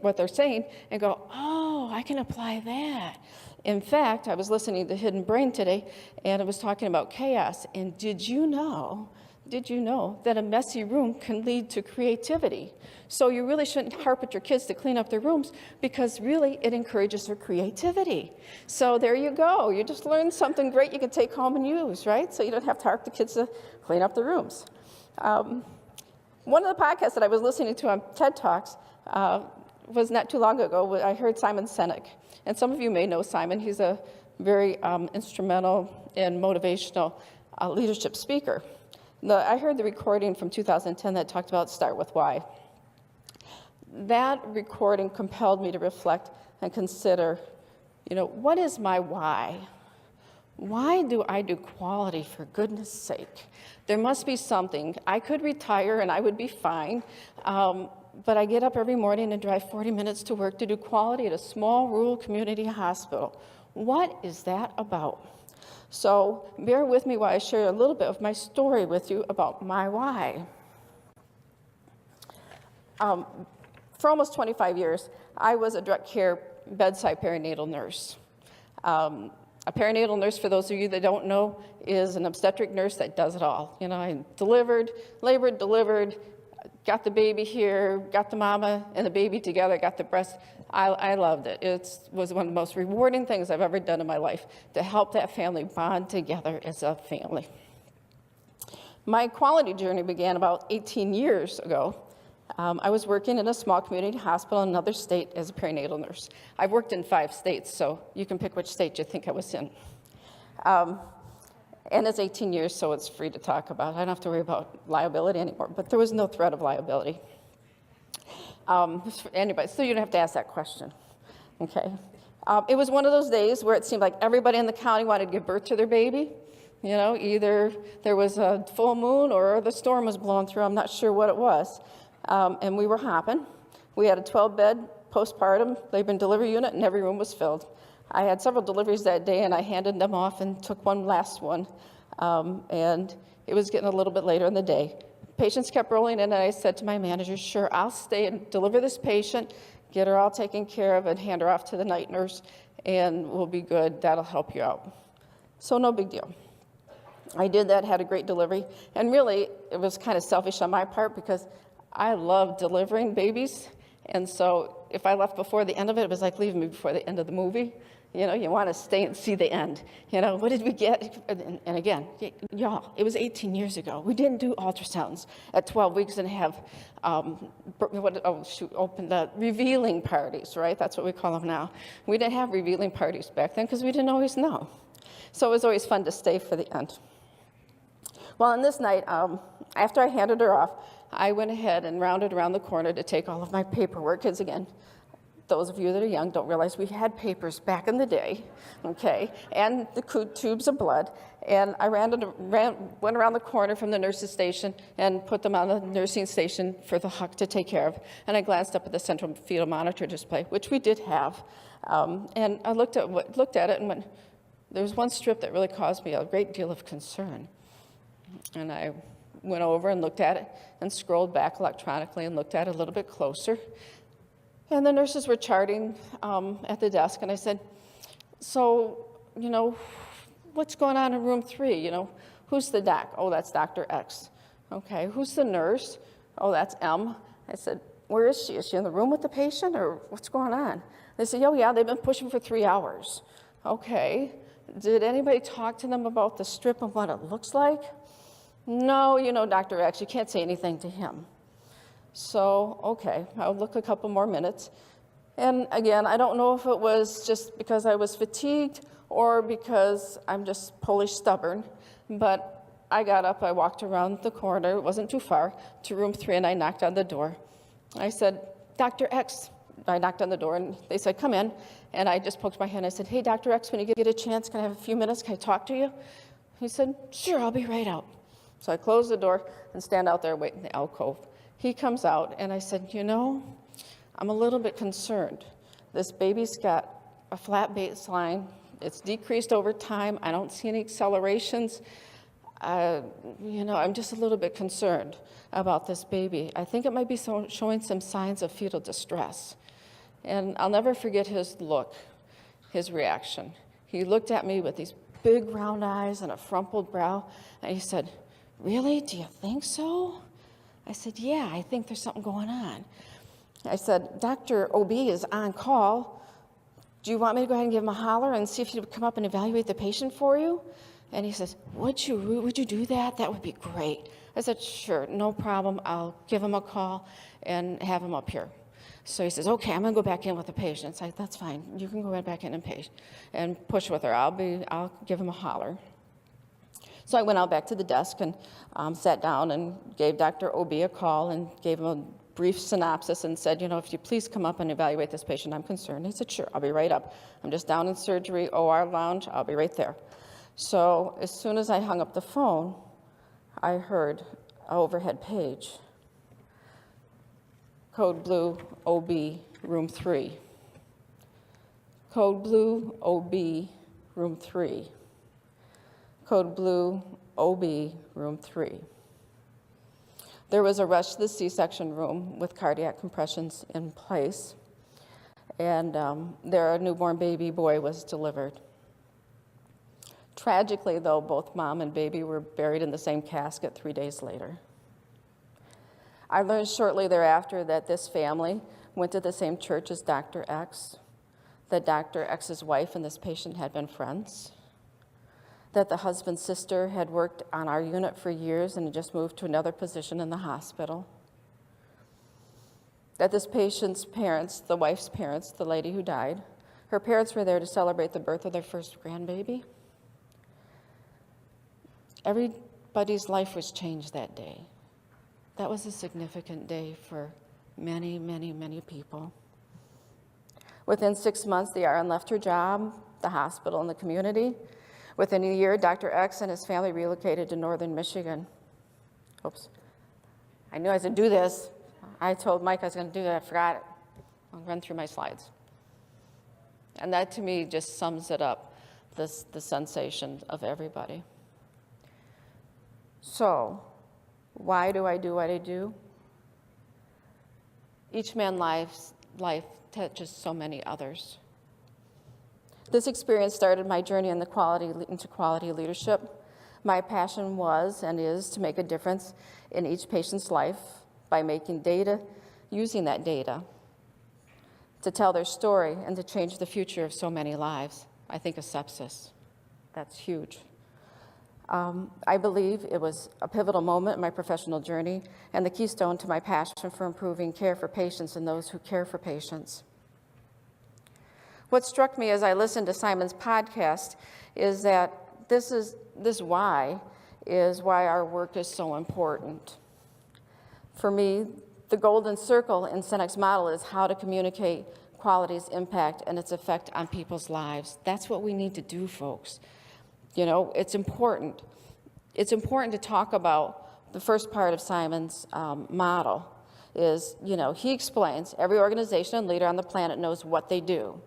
Speaker 6: what they're saying and go, oh, I can apply that. In fact, I was listening to Hidden Brain today, and it was talking about chaos. And did you know that a messy room can lead to creativity? So you really shouldn't harp at your kids to clean up their rooms, because really it encourages their creativity. So there you go. You just learned something great you can take home and use, right? So you don't have to harp the kids to clean up their rooms. One of the podcasts that I was listening to on TED Talks was not too long ago. I heard Simon Sinek. And some of you may know Simon. He's a very instrumental and motivational leadership speaker. I heard the recording from 2010 that talked about start with why. That recording compelled me to reflect and consider, what is my why? Why do I do quality, for goodness sake? There must be something. I could retire and I would be fine, but I get up every morning and drive 40 minutes to work to do quality at a small rural community hospital. What is that about? So bear with me while I share a little bit of my story with you about my why. For almost 25 years, I was a direct care bedside perinatal nurse. A perinatal nurse, for those of you that don't know, is an obstetric nurse that does it all. I labored, delivered, got the baby here, got the mama and the baby together, got the breast. I loved it. It was one of the most rewarding things I've ever done in my life, to help that family bond together as a family. My quality journey began about 18 years ago. I was working in a small community hospital in another state as a perinatal nurse. I've worked in 5 states, so you can pick which state you think I was in. And it's 18 years, so it's free to talk about. I don't have to worry about liability anymore, but there was no threat of liability. Anyway, so you don't have to ask that question, okay? It was one of those days where it seemed like everybody in the county wanted to give birth to their baby. Either there was a full moon or the storm was blowing through. I'm not sure what it was. And we were hopping. We had a 12-bed postpartum labor and delivery unit, and every room was filled. I had several deliveries that day, and I handed them off and took one last one. And it was getting a little bit later in the day. Patients kept rolling in, and I said to my manager, sure, I'll stay and deliver this patient, get her all taken care of, and hand her off to the night nurse, and we'll be good. That'll help you out. So no big deal. I did that, had a great delivery, and really, it was kind of selfish on my part, because I love delivering babies, and so if I left before the end of it, it was like leaving me before the end of the movie. You want to stay and see the end. What did we get? And again, y'all, it was 18 years ago. We didn't do ultrasounds at 12 weeks and have, open the revealing parties, right? That's what we call them now. We didn't have revealing parties back then because we didn't always know. So it was always fun to stay for the end. Well, on this night, after I handed her off, I went ahead and rounded around the corner to take all of my paperwork, because again, those of you that are young don't realize we had papers back in the day, okay, and the tubes of blood. And I went around the corner from the nurse's station and put them on the nursing station for the HUC to take care of. And I glanced up at the central fetal monitor display, which we did have. And I looked at it and went, there was one strip that really caused me a great deal of concern. And I went over and looked at it and scrolled back electronically and looked at it a little bit closer. And the nurses were charting at the desk, and I said, so, what's going on in room 3? Who's the doc? Oh, that's Dr. X. Okay, who's the nurse? Oh, that's M. I said, where is she? Is she in the room with the patient, or what's going on? They said, oh, yeah, they've been pushing for 3 hours. Okay, did anybody talk to them about the strip and what it looks like? No, Dr. X, you can't say anything to him. So, okay, I'll look a couple more minutes. And again, I don't know if it was just because I was fatigued or because I'm just Polish stubborn, but I got up, I walked around the corner, it wasn't too far, to room 3, and I knocked on the door. I said, Dr. X. I knocked on the door, and they said, come in. And I just poked my hand. I said, hey, Dr. X, when you get a chance, can I have a few minutes? Can I talk to you? He said, sure, I'll be right out. So I closed the door and stand out there waiting in the alcove. He comes out, and I said, I'm a little bit concerned. This baby's got a flat baseline. It's decreased over time. I don't see any accelerations. I'm just a little bit concerned about this baby. I think it might be showing some signs of fetal distress. And I'll never forget his look, his reaction. He looked at me with these big round eyes and a frumpled brow, and he said, "Really? Do you think so?" I said, "Yeah, I think there's something going on." I said, "Dr. OB is on call. Do you want me to go ahead and give him a holler and see if he would come up and evaluate the patient for you?" And he says, would you do that? That would be great. I said, "Sure, no problem. I'll give him a call and have him up here." So he says, "Okay, I'm gonna go back in with the patient." I said, "That's fine. You can go right back in and push with her. I'll give him a holler." So I went out back to the desk and sat down and gave Dr. OB a call and gave him a brief synopsis and said, "If you please come up and evaluate this patient, I'm concerned." He said, "Sure, I'll be right up. I'm just down in surgery, OR lounge. I'll be right there." So as soon as I hung up the phone, I heard an overhead page. Code blue, OB, room 3. Code blue, OB, room 3. Code blue, OB, room 3. There was a rush to the C-section room with cardiac compressions in place, and there a newborn baby boy was delivered. Tragically, though, both mom and baby were buried in the same casket 3 days later. I learned shortly thereafter that this family went to the same church as Dr. X, that Dr. X's wife and this patient had been friends, that the husband's sister had worked on our unit for years and had just moved to another position in the hospital, that this patient's parents, the wife's parents, the lady who died, her parents were there to celebrate the birth of their first grandbaby. Everybody's life was changed that day. That was a significant day for many, many, many people. Within 6 months, the RN left her job, the hospital, and the community. Within a year, Dr. X and his family relocated to northern Michigan. Oops. I knew I was going to do this. I told Mike I was going to do that. I forgot it. I'll run through my slides. And that, to me, just sums it up, the sensation of everybody. So, why do I do what I do? Each man's life touches so many others. This experience started my journey into quality leadership. My passion was and is to make a difference in each patient's life by using that data to tell their story and to change the future of so many lives. I think of sepsis. That's huge. I believe it was a pivotal moment in my professional journey and the keystone to my passion for improving care for patients and those who care for patients. What struck me as I listened to Simon's podcast is that this why is why our work is so important. For me, the golden circle in Senec's model is how to communicate quality's impact and its effect on people's lives. That's what we need to do, folks. It's important. It's important to talk about the first part of Simon's model is, he explains every organization and leader on the planet knows what they do.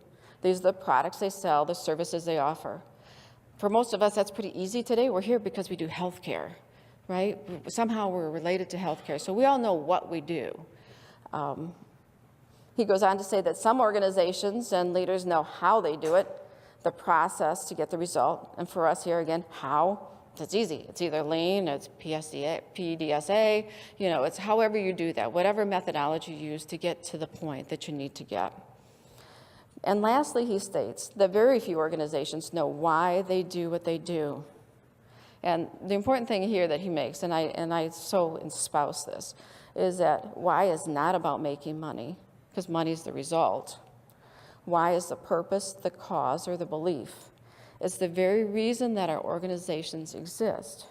Speaker 6: These are the products they sell, the services they offer. For most of us, that's pretty easy today. We're here because we do healthcare, right? Somehow we're related to healthcare, so we all know what we do. He goes on to say that some organizations and leaders know how they do it, the process to get the result. And for us here again, how? It's easy. It's either lean, it's PDSA, it's however you do that, whatever methodology you use to get to the point that you need to get. And lastly, he states that very few organizations know why they do what they do. And the important thing here that he makes, and I so espouse this, is that why is not about making money, because money is the result. Why is the purpose, the cause, or the belief? It's the very reason that our organizations exist.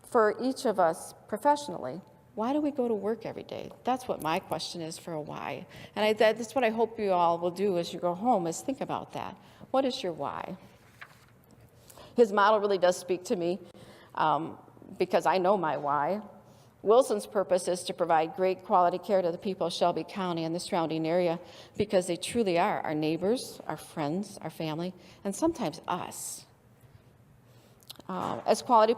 Speaker 6: For each of us professionally, why do we go to work every day? That's what my question is for a why. And that's what I hope you all will do as you go home, is think about that. What is your why? His model really does speak to me because I know my why. Wilson's purpose is to provide great quality care to the people of Shelby County and the surrounding area because they truly are our neighbors, our friends, our family, and sometimes us. As quality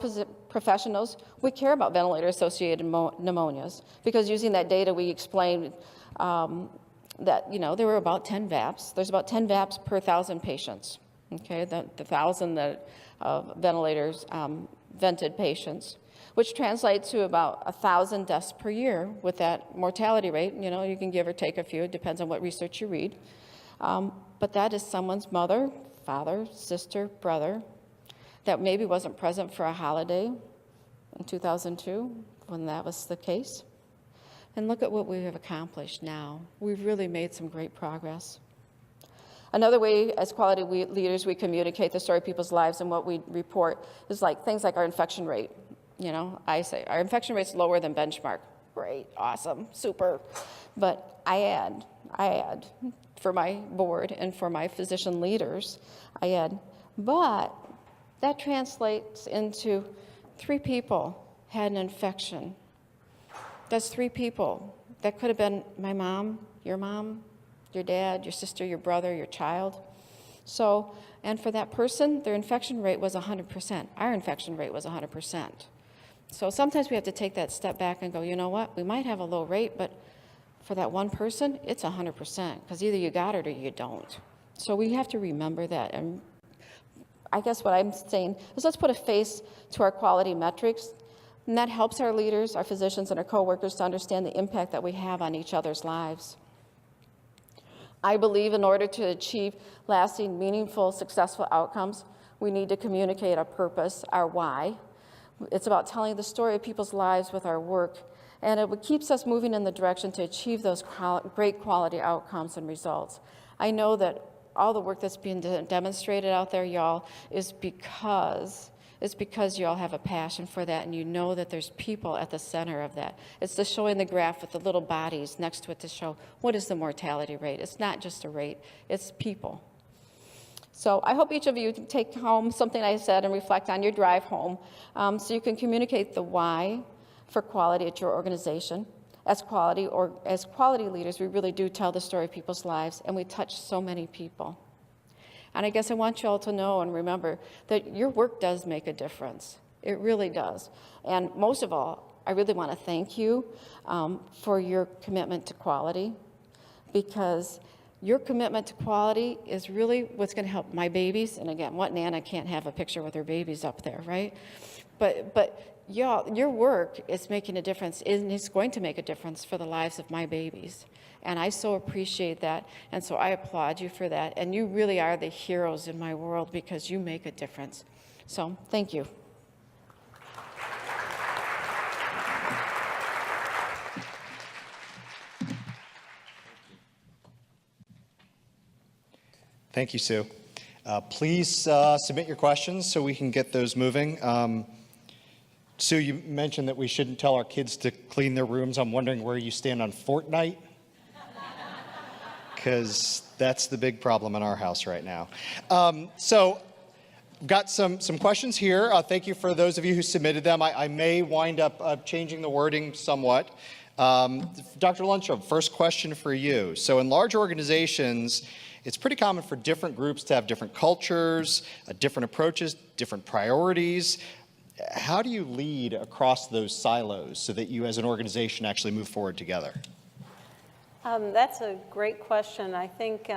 Speaker 6: professionals, we care about ventilator-associated pneumonias because using that data, we explained that, there were about 10 VAPs. There's about 10 VAPs per 1,000 patients, okay? The 1,000 ventilators, vented patients, which translates to about 1,000 deaths per year with that mortality rate. You can give or take a few, it depends on what research you read. But that is someone's mother, father, sister, brother, that maybe wasn't present for a holiday in 2002 when that was the case. And look at what we have accomplished now. We've really made some great progress. Another way, as quality leaders, we communicate the story of people's lives and what we report is things like our infection rate. I say our infection rate's lower than benchmark. Great, awesome, super. But I add for my board and for my physician leaders, but that translates into 3 people had an infection. That's 3 people. That could have been my mom, your dad, your sister, your brother, your child. So, and for that person, their infection rate was 100%. Our infection rate was 100%. So sometimes we have to take that step back and go, you know what, we might have a low rate, but for that one person, it's 100%, because either you got it or you don't. So we have to remember that. And I guess what I'm saying is let's put a face to our quality metrics, and that helps our leaders, our physicians, and our coworkers to understand the impact that we have on each other's lives. I believe in order to achieve lasting, meaningful, successful outcomes, we need to communicate our purpose, our why. It's about telling the story of people's lives with our work, and it keeps us moving in the direction to achieve those great quality outcomes and results. I know that all the work that's being demonstrated out there, y'all, is because y'all have a passion for that, and you know that there's people at the center of that. It's the showing the graph with the little bodies next to it to show what is the mortality rate. It's not just a rate, it's people. So I hope each of you take home something I said and reflect on your drive home so you can communicate the why for quality at your organization. As quality leaders, we really do tell the story of people's lives, and we touch so many people. And I guess I want you all to know and remember that your work does make a difference. It really does. And most of all, I really want to thank you for your commitment to quality, because your commitment to quality is really what's going to help my babies. And again, what Nana can't have a picture with her babies up there, right? But y'all, your work is making a difference, and it's going to make a difference for the lives of my babies. And I so appreciate that, and so I applaud you for that. And you really are the heroes in my world because you make a difference. So thank you.
Speaker 2: Thank you, Sue. Please submit your questions so we can get those moving. Sue, you mentioned that we shouldn't tell our kids to clean their rooms. I'm wondering where you stand on Fortnite, because that's the big problem in our house right now. So got some questions here. Thank you for those of you who submitted them. I may wind up changing the wording somewhat. Dr. Lundstrom, first question for you. So in large organizations, it's pretty common for different groups to have different cultures, different approaches, different priorities. How do you lead across those silos so that you as an organization actually move forward together?
Speaker 3: That's a great question. I think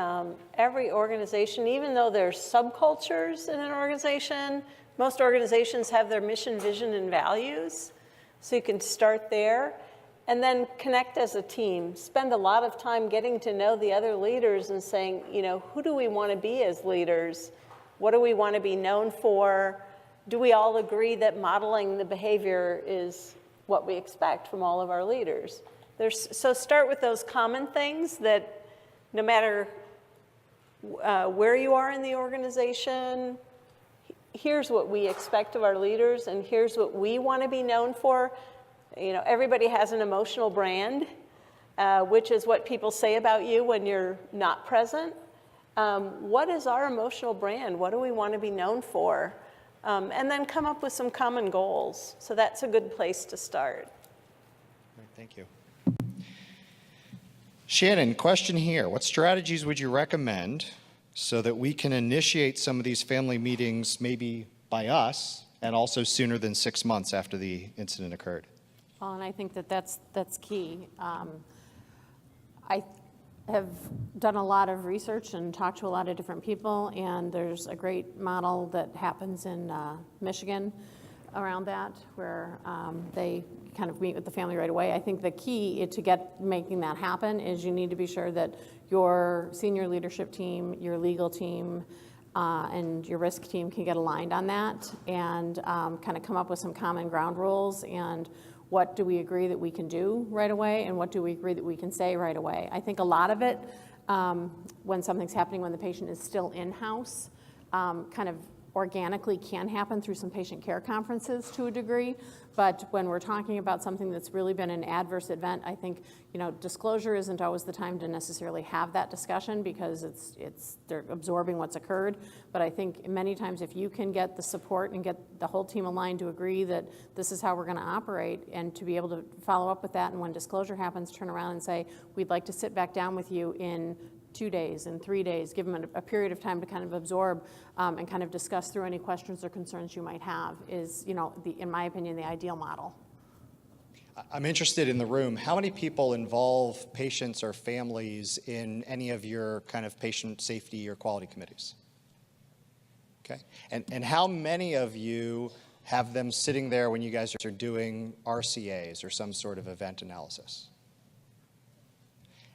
Speaker 3: every organization, even though there's subcultures in an organization, most organizations have their mission, vision, and values. So you can start there and then connect as a team. Spend a lot of time getting to know the other leaders and saying, who do we want to be as leaders? What do we want to be known for? Do we all agree that modeling the behavior is what we expect from all of our leaders? So start with those common things that no matter where you are in the organization, here's what we expect of our leaders, and here's what we want to be known for. Everybody has an emotional brand, which is what people say about you when you're not present. What is our emotional brand? What do we want to be known for? And then come up with some common goals. So that's a good place to start.
Speaker 2: Great, thank you. Shannon, question here. What strategies would you recommend so that we can initiate some of these family meetings maybe by us and also sooner than 6 months after the incident occurred.
Speaker 4: Well, and I think that that's key. I have done a lot of research and talked to a lot of different people, and there's a great model that happens in Michigan around that, where they kind of meet with the family right away. I think the key to making that happen is you need to be sure that your senior leadership team, your legal team, and your risk team can get aligned on that and kind of come up with some common ground rules and what do we agree that we can do right away and what do we agree that we can say right away. I think a lot of it, when something's happening when the patient is still in-house, kind of organically can happen through some patient care conferences to a degree, but when we're talking about something that's really been an adverse event, I think, disclosure isn't always the time to necessarily have that discussion because they're absorbing what's occurred, but I think many times if you can get the support and get the whole team aligned to agree that this is how we're going to operate and to be able to follow up with that, and when disclosure happens, turn around and say, we'd like to sit back down with you in 2 days and 3 days, give them a period of time to kind of absorb and kind of discuss through any questions or concerns you might have is, in my opinion, the ideal model.
Speaker 2: I'm interested in the room. How many people involve patients or families in any of your kind of patient safety or quality committees? Okay. And how many of you have them sitting there when you guys are doing RCAs or some sort of event analysis?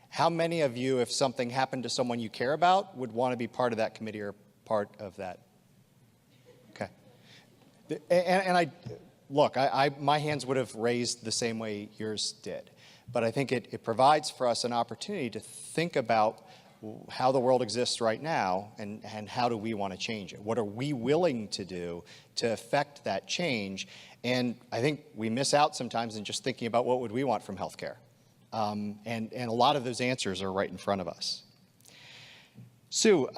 Speaker 2: How many of you, if something happened to someone you care about, would want to be part of that committee or part of that? Okay. My hands would have raised the same way yours did. But I think it provides for us an opportunity to think about how the world exists right now and how do we want to change it? What are we willing to do to affect that change? And I think we miss out sometimes in just thinking about what would we want from healthcare. And a lot of those answers are right in front of us. Sue,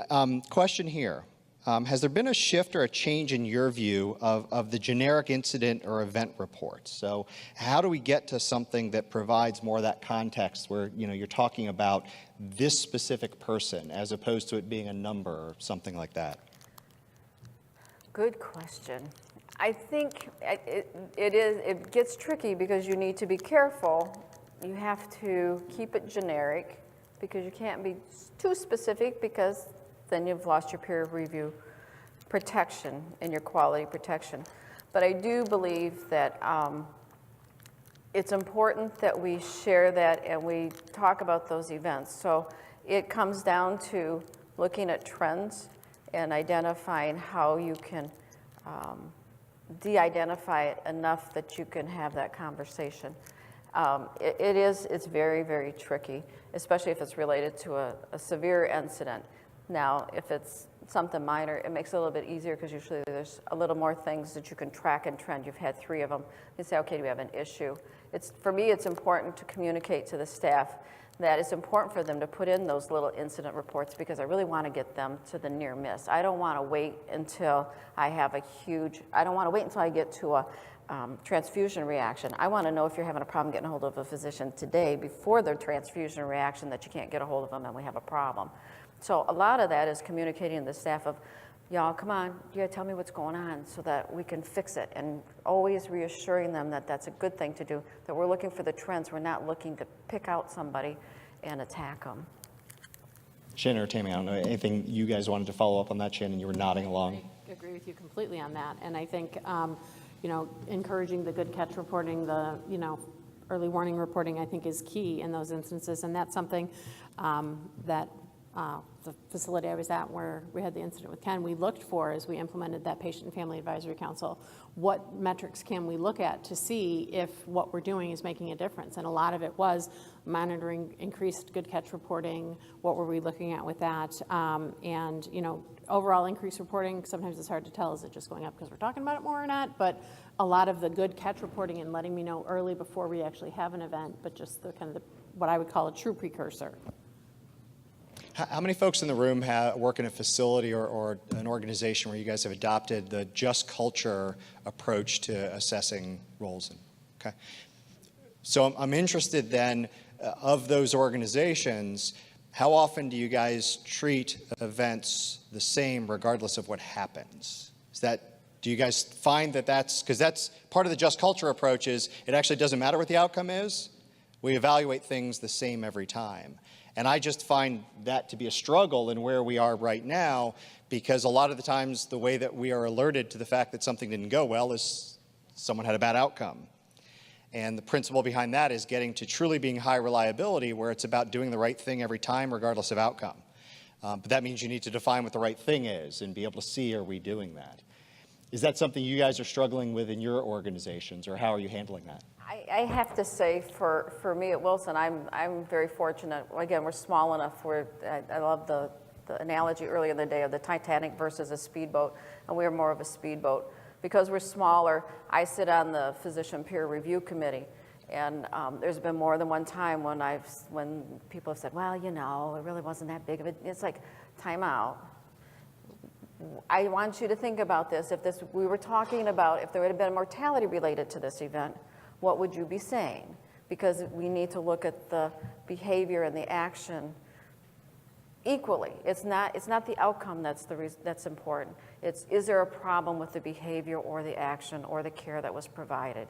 Speaker 2: question here. Has there been a shift or a change in your view of the generic incident or event reports? So how do we get to something that provides more of that context where you're talking about this specific person as opposed to it being a number or something like that?
Speaker 5: Good question. I think it gets tricky because you need to be careful. You have to keep it generic because you can't be too specific because then you've lost your peer review protection and your quality protection. But I do believe that it's important that we share that and we talk about those events. So it comes down to looking at trends and identifying how you can de-identify it enough that you can have that conversation. It's very, very tricky, especially if it's related to a severe incident. Now, if it's something minor, it makes it a little bit easier because usually there's a little more things that you can track and trend. You've had 3 of them. You say, okay, do we have an issue? For me, it's important to communicate to the staff that it's important for them to put in those little incident reports because I really want to get them to the near miss. I don't want to wait until I don't want to wait until I get to a transfusion reaction. I want to know if you're having a problem getting a hold of a physician today before the transfusion reaction that you can't get a hold of them and we have a problem. So a lot of that is communicating to the staff of, y'all, come on, you gotta tell me what's going on so that we can fix it, and always reassuring them that that's a good thing to do, that we're looking for the trends, we're not looking to pick out somebody and attack them.
Speaker 2: Shannon or Tammy, I don't know, anything you guys wanted to follow up on that, Shannon? You were nodding along.
Speaker 4: I agree with you completely on that, and I think, encouraging the good catch reporting, the, early warning reporting, I think is key in those instances, and that's something that the facility I was at where we had the incident with Ken, we looked for as we implemented that Patient and Family Advisory Council, what metrics can we look at to see if what we're doing is making a difference? And a lot of it was monitoring increased good catch reporting, what were we looking at with that? And, overall increased reporting, sometimes it's hard to tell, is it just going up because we're talking about it more or not? But a lot of the good catch reporting and letting me know early before we actually have an event, but just the kind of what I would call a true precursor.
Speaker 2: How many folks in the room work in a facility or an organization where you guys have adopted the just culture approach to assessing roles? Okay. So I'm interested then, of those organizations, how often do you guys treat events the same regardless of what happens? Is that Do you guys find that because that's part of the just culture approach is it actually doesn't matter what the outcome is. We evaluate things the same every time. And I just find that to be a struggle in where we are right now, because a lot of the times the way that we are alerted to the fact that something didn't go well is someone had a bad outcome. And the principle behind that is getting to truly being high reliability, where it's about doing the right thing every time, regardless of outcome. But that means you need to define what the right thing is and be able to see, are we doing that? Is that something you guys are struggling with in your organizations, or how are you handling that?
Speaker 5: I have to say, for me at Wilson, I'm very fortunate. Again, we're small enough where I love the analogy earlier in the day of the Titanic versus a speedboat, and we're more of a speedboat. Because we're smaller, I sit on the physician peer review committee, and there's been more than one time when people have said, well, you know, it really wasn't that big of a, it's like, time out. I want you to think about this. If we were talking about if there had been mortality related to this event, what would you be saying? Because we need to look at the behavior and the action equally. It's not the outcome that's important. Is there a problem with the behavior or the action or the care that was provided?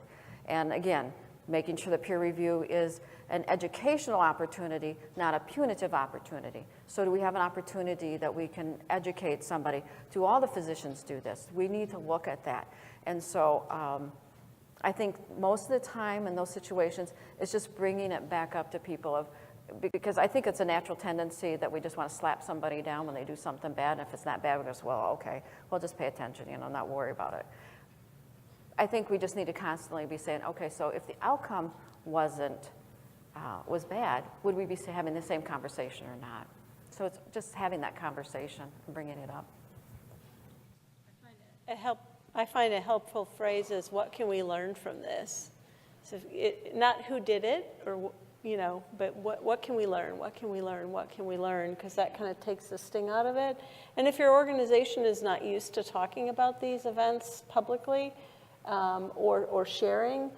Speaker 5: And again, making sure the peer review is an educational opportunity, not a punitive opportunity. So do we have an opportunity that we can educate somebody? Do all the physicians do this? We need to look at that. And so I think most of the time in those situations, it's just bringing it back up to people because I think it's a natural tendency that we just want to slap somebody down when they do something bad. And if it's not bad, we just, well, okay, we'll just pay attention, not worry about it. I think we just need to constantly be saying, okay, so if the outcome was bad, would we be having the same conversation or not? So it's just having that conversation and bringing it up.
Speaker 3: I find a helpful phrase is, what can we learn from this? So not who did it, or but what can we learn? What can we learn? What can we learn? Because that kind of takes the sting out of it. And if your organization is not used to talking about these events publicly or sharing,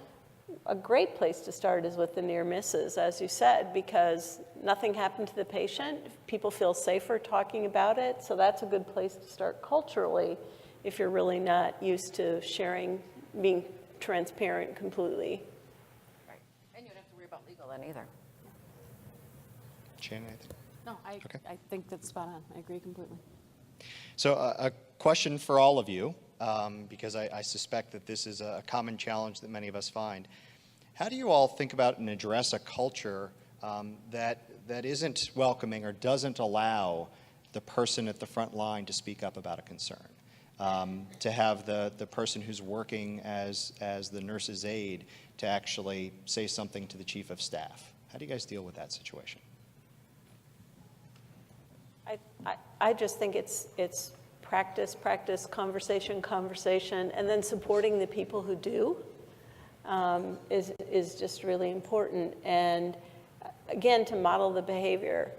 Speaker 3: a great place to start is with the near misses, as you said, because nothing happened to the patient. People feel safer talking about it. So that's a good place to start culturally if you're really not used to sharing, being transparent completely.
Speaker 5: Right. And you don't have to worry about legal then either.
Speaker 2: Shannon, anything?
Speaker 4: No, I think that's spot on. I agree completely.
Speaker 2: So a question for all of you, because I suspect that this is a common challenge that many of us find. How do you all think about and address a culture that isn't welcoming or doesn't allow the person at the front line to speak up about a concern? To have the person who's working as the nurse's aide to actually say something to the chief of staff. How do you guys deal with that situation?
Speaker 3: I just think it's practice, conversation, and then supporting the people who do is just really important. And again, to model the behavior.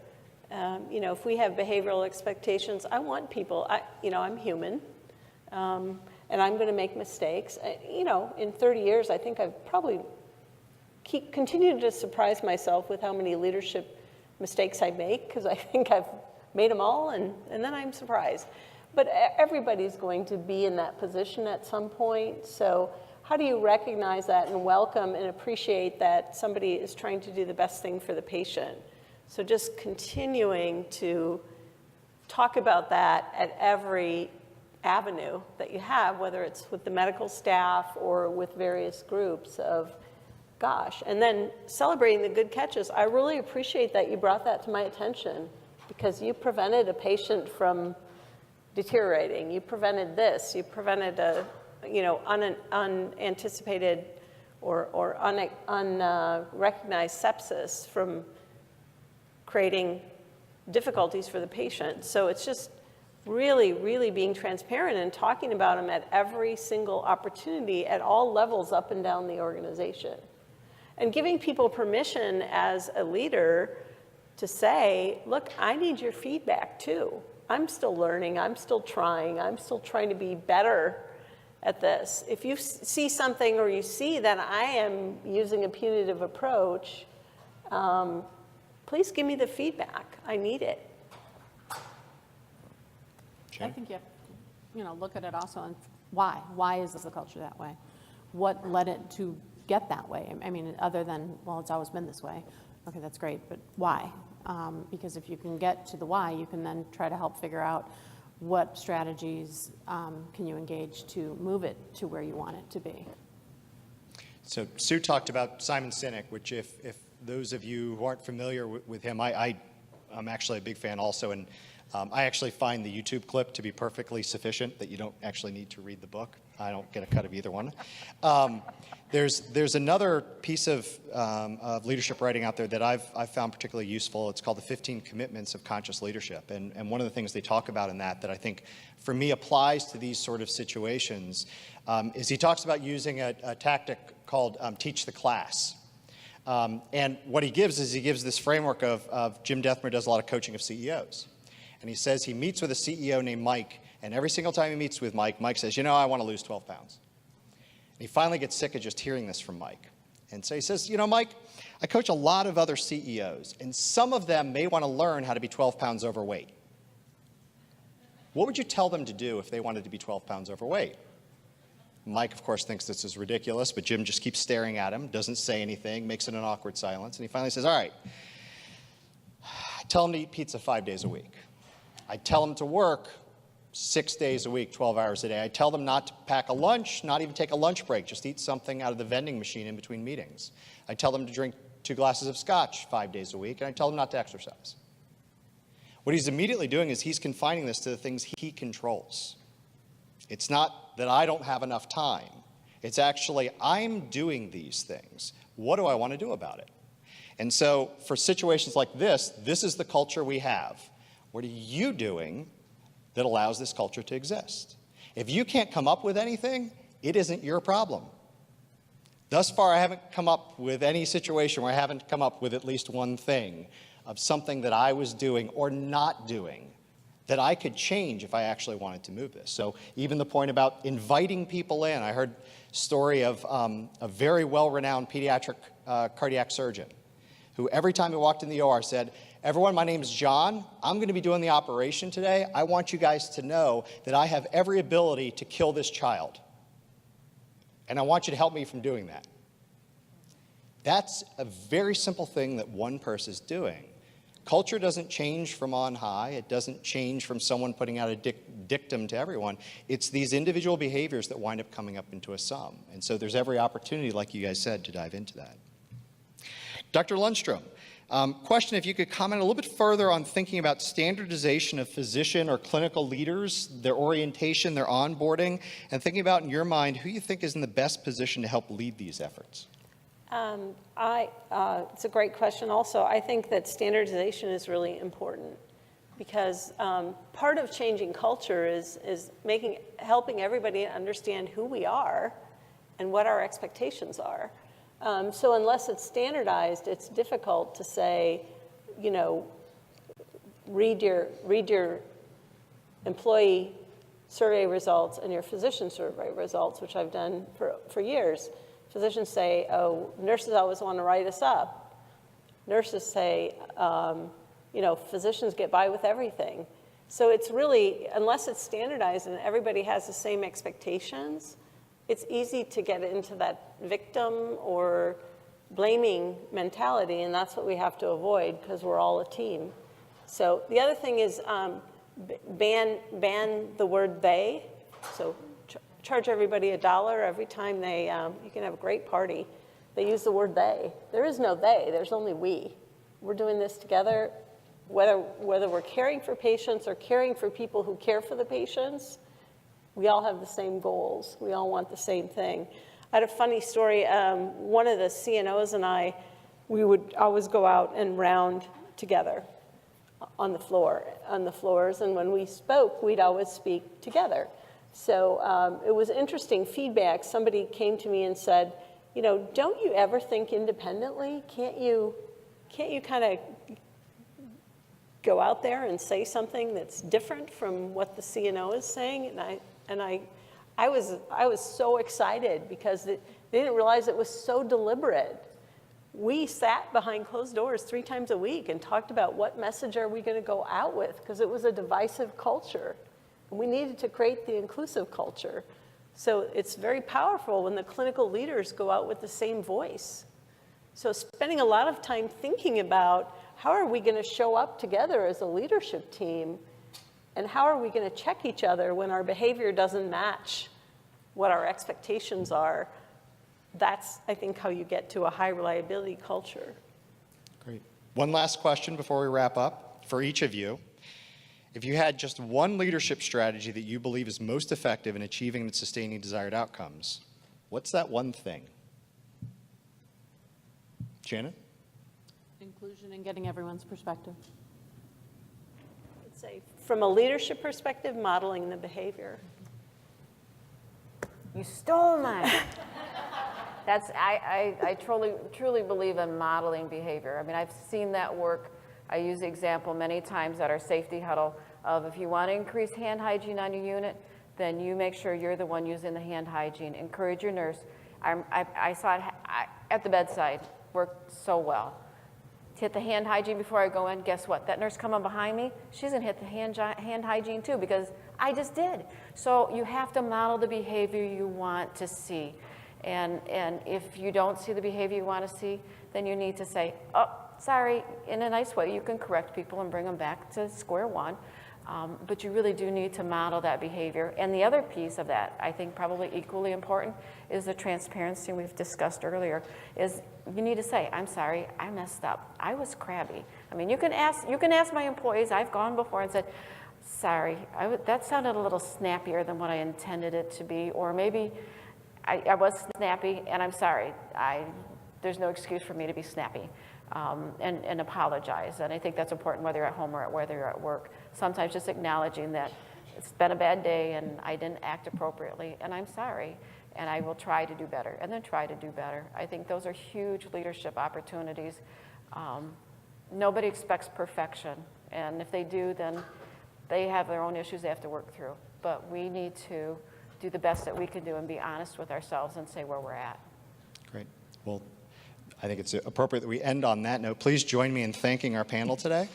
Speaker 3: If we have behavioral expectations, I want people, I'm human, and I'm going to make mistakes. In 30 years, I think I've probably continued to surprise myself with how many leadership mistakes I make, because I think I've made them all, and then I'm surprised. But everybody's going to be in that position at some point. So how do you recognize that and welcome and appreciate that somebody is trying to do the best thing for the patient? So just continuing to talk about that at every avenue that you have, whether it's with the medical staff or with various groups of, gosh, and then celebrating the good catches. I really appreciate that you brought that to my attention, because you prevented a patient from deteriorating. You prevented this. You prevented a, unanticipated or unrecognized sepsis from creating difficulties for the patient. So it's just really, really being transparent and talking about them at every single opportunity at all levels up and down the organization. And giving people permission as a leader to say, look, I need your feedback too. I'm still learning, I'm still trying to be better at this. If you see something or you see that I am using a punitive approach, please give me the feedback. I need it.
Speaker 4: I think you have to, look at it also in Why? Why is the culture that way? What led it to get that way? I mean, other than, well, it's always been this way. Okay, that's great, but why? Because if you can get to the why, you can then try to help figure out what strategies can you engage to move it to where you want it to be.
Speaker 2: So Sue talked about Simon Sinek, which if those of you who aren't familiar with him, I'm actually a big fan also, and I actually find the YouTube clip to be perfectly sufficient, that you don't actually need to read the book. I don't get a cut of either one. There's another piece of leadership writing out there that I've found particularly useful. It's called the 15 Commitments of Conscious Leadership. And one of the things they talk about in that I think for me applies to these sort of situations is he talks about using a tactic called teach the class. And what he gives this framework of Jim Dethmer does a lot of coaching of CEOs. And he says he meets with a CEO named Mike, and every single time he meets with Mike, Mike says, I want to lose 12 pounds. And he finally gets sick of just hearing this from Mike. And so he says, Mike, I coach a lot of other CEOs, and some of them may want to learn how to be 12 pounds overweight. What would you tell them to do if they wanted to be 12 pounds overweight? Mike, of course, thinks this is ridiculous, but Jim just keeps staring at him, doesn't say anything, makes it an awkward silence, and he finally says, all right, tell them to eat pizza 5 days a week. I tell them to work 6 days a week, 12 hours a day. I tell them not to pack a lunch, not even take a lunch break, just eat something out of the vending machine in between meetings. I tell them to drink 2 glasses of scotch 5 days a week, and I tell them not to exercise. What he's immediately doing is he's confining this to the things he controls. It's not that I don't have enough time. It's actually, I'm doing these things. What do I want to do about it? And so for situations like this is the culture we have. What are you doing that allows this culture to exist? If you can't come up with anything, it isn't your problem. Thus far, I haven't come up with any situation where I haven't come up with at least one thing of something that I was doing or not doing that I could change if I actually wanted to move this. So even the point about inviting people in, I heard a story of a very well-renowned pediatric cardiac surgeon who every time he walked in the OR said, everyone, my name's John. I'm going to be doing the operation today. I want you guys to know that I have every ability to kill this child. And I want you to help me from doing that. That's a very simple thing that one person is doing. Culture doesn't change from on high. It doesn't change from someone putting out a dictum to everyone. It's these individual behaviors that wind up coming up into a sum. And so there's every opportunity, like you guys said, to dive into that. Dr. Lundstrom, question if you could comment a little bit further on thinking about standardization of physician or clinical leaders, their orientation, their onboarding, and thinking about, in your mind, who you think is in the best position to help lead these efforts.
Speaker 3: It's a great question also. I think that standardization is really important because part of changing culture is helping everybody understand who we are and what our expectations are. So unless it's standardized, it's difficult to say, read your employee survey results and your physician survey results, which I've done for years. Physicians say, oh, nurses always want to write us up. Nurses say, physicians get by with everything. So it's really, unless it's standardized and everybody has the same expectations, it's easy to get into that victim or blaming mentality, and that's what we have to avoid because we're all a team. So the other thing is ban the word they. So charge everybody $1 every time you can have a great party. They use the word they. There is no they, there's only we. We're doing this together, whether we're caring for patients or caring for people who care for the patients, we all have the same goals. We all want the same thing. I had a funny story. One of the CNOs and I, we would always go out and round together on the floors, and when we spoke, we'd always speak together. So it was interesting feedback. Somebody came to me and said, don't you ever think independently? Can't you kind of go out there and say something that's different from what the CNO is saying? And I was so excited because they didn't realize it was so deliberate. We sat behind closed doors 3 times a week and talked about what message are we going to go out with, because it was a divisive culture. And we needed to create the inclusive culture. So it's very powerful when the clinical leaders go out with the same voice. So spending a lot of time thinking about how are we going to show up together as a leadership team, and how are we going to check each other when our behavior doesn't match what our expectations are. That's, I think, how you get to a high reliability culture.
Speaker 2: Great. One last question before we wrap up for each of you. If you had just one leadership strategy that you believe is most effective in achieving and sustaining desired outcomes, what's that one thing? Shannon?
Speaker 4: Inclusion and getting everyone's perspective.
Speaker 3: I'd say from a leadership perspective, modeling the behavior.
Speaker 5: You stole mine. I truly believe in modeling behavior. I mean, I've seen that work. I use the example many times at our safety huddle of if you want to increase hand hygiene on your unit, then you make sure you're the one using the hand hygiene. Encourage your nurse. I saw it at the bedside, worked so well. Hit the hand hygiene before I go in. Guess what? That nurse coming behind me, she's going to hit the hand hygiene too because I just did. So you have to model the behavior you want to see. And if you don't see the behavior you want to see, then you need to say, oh, sorry, in a nice way. You can correct people and bring them back to square one. But you really do need to model that behavior. And the other piece of that, I think probably equally important, is the transparency we've discussed earlier, is you need to say, I'm sorry, I messed up. I was crabby. I mean, you can ask my employees. I've gone before and said, sorry, that sounded a little snappier than what I intended it to be, or maybe I was snappy, and I'm sorry. There's no excuse for me to be snappy, and apologize. And I think that's important whether you're at home or whether you're at work. Sometimes just acknowledging that it's been a bad day and I didn't act appropriately, and I'm sorry, and I will try to do better, and then try to do better. I think those are huge leadership opportunities. Nobody expects perfection, and if they do, then they have their own issues they have to work through. But we need to do the best that we can do and be honest with ourselves and say where we're at.
Speaker 2: Great. Well, I think it's appropriate that we end on that note. Please join me in thanking our panel today.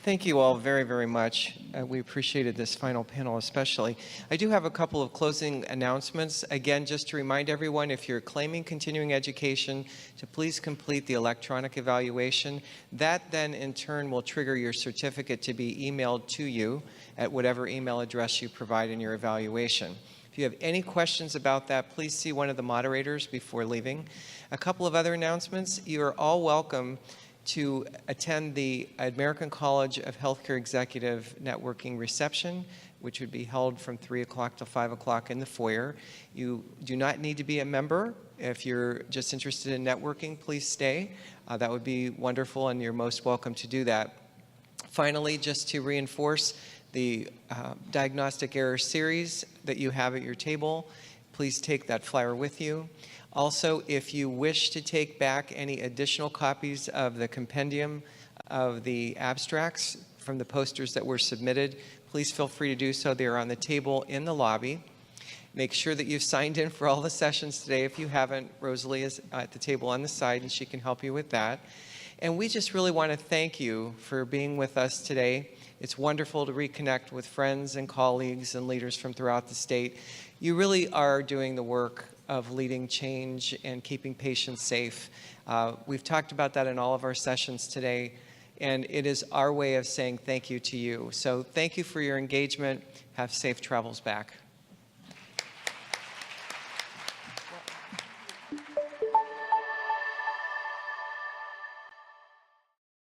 Speaker 1: Thank you all very, very much. We appreciated this final panel especially. I do have a couple of closing announcements. Again, just to remind everyone, if you're claiming continuing education, to please complete the electronic evaluation. That then in turn will trigger your certificate to be emailed to you at whatever email address you provide in your evaluation. If you have any questions about that, please see one of the moderators before leaving. A couple of other announcements. You are all welcome to attend the American College of Healthcare Executive Networking Reception, which would be held from 3 o'clock to 5 o'clock in the foyer. You do not need to be a member. If you're just interested in networking, please stay. That would be wonderful, and you're most welcome to do that. Finally, just to reinforce the diagnostic error series that you have at your table, please take that flyer with you. Also, if you wish to take back any additional copies of the compendium of the abstracts from the posters that were submitted, please feel free to do so. They are on the table in the lobby. Make sure that you've signed in for all the sessions today. If you haven't, Rosalie is at the table on the side, and she can help you with that. And we just really want to thank you for being with us today. It's wonderful to reconnect with friends and colleagues and leaders from throughout the state. You really are doing the work of leading change and keeping patients safe. We've talked about that in all of our sessions today, and it is our way of saying thank you to you. So thank you for your engagement. Have safe travels back.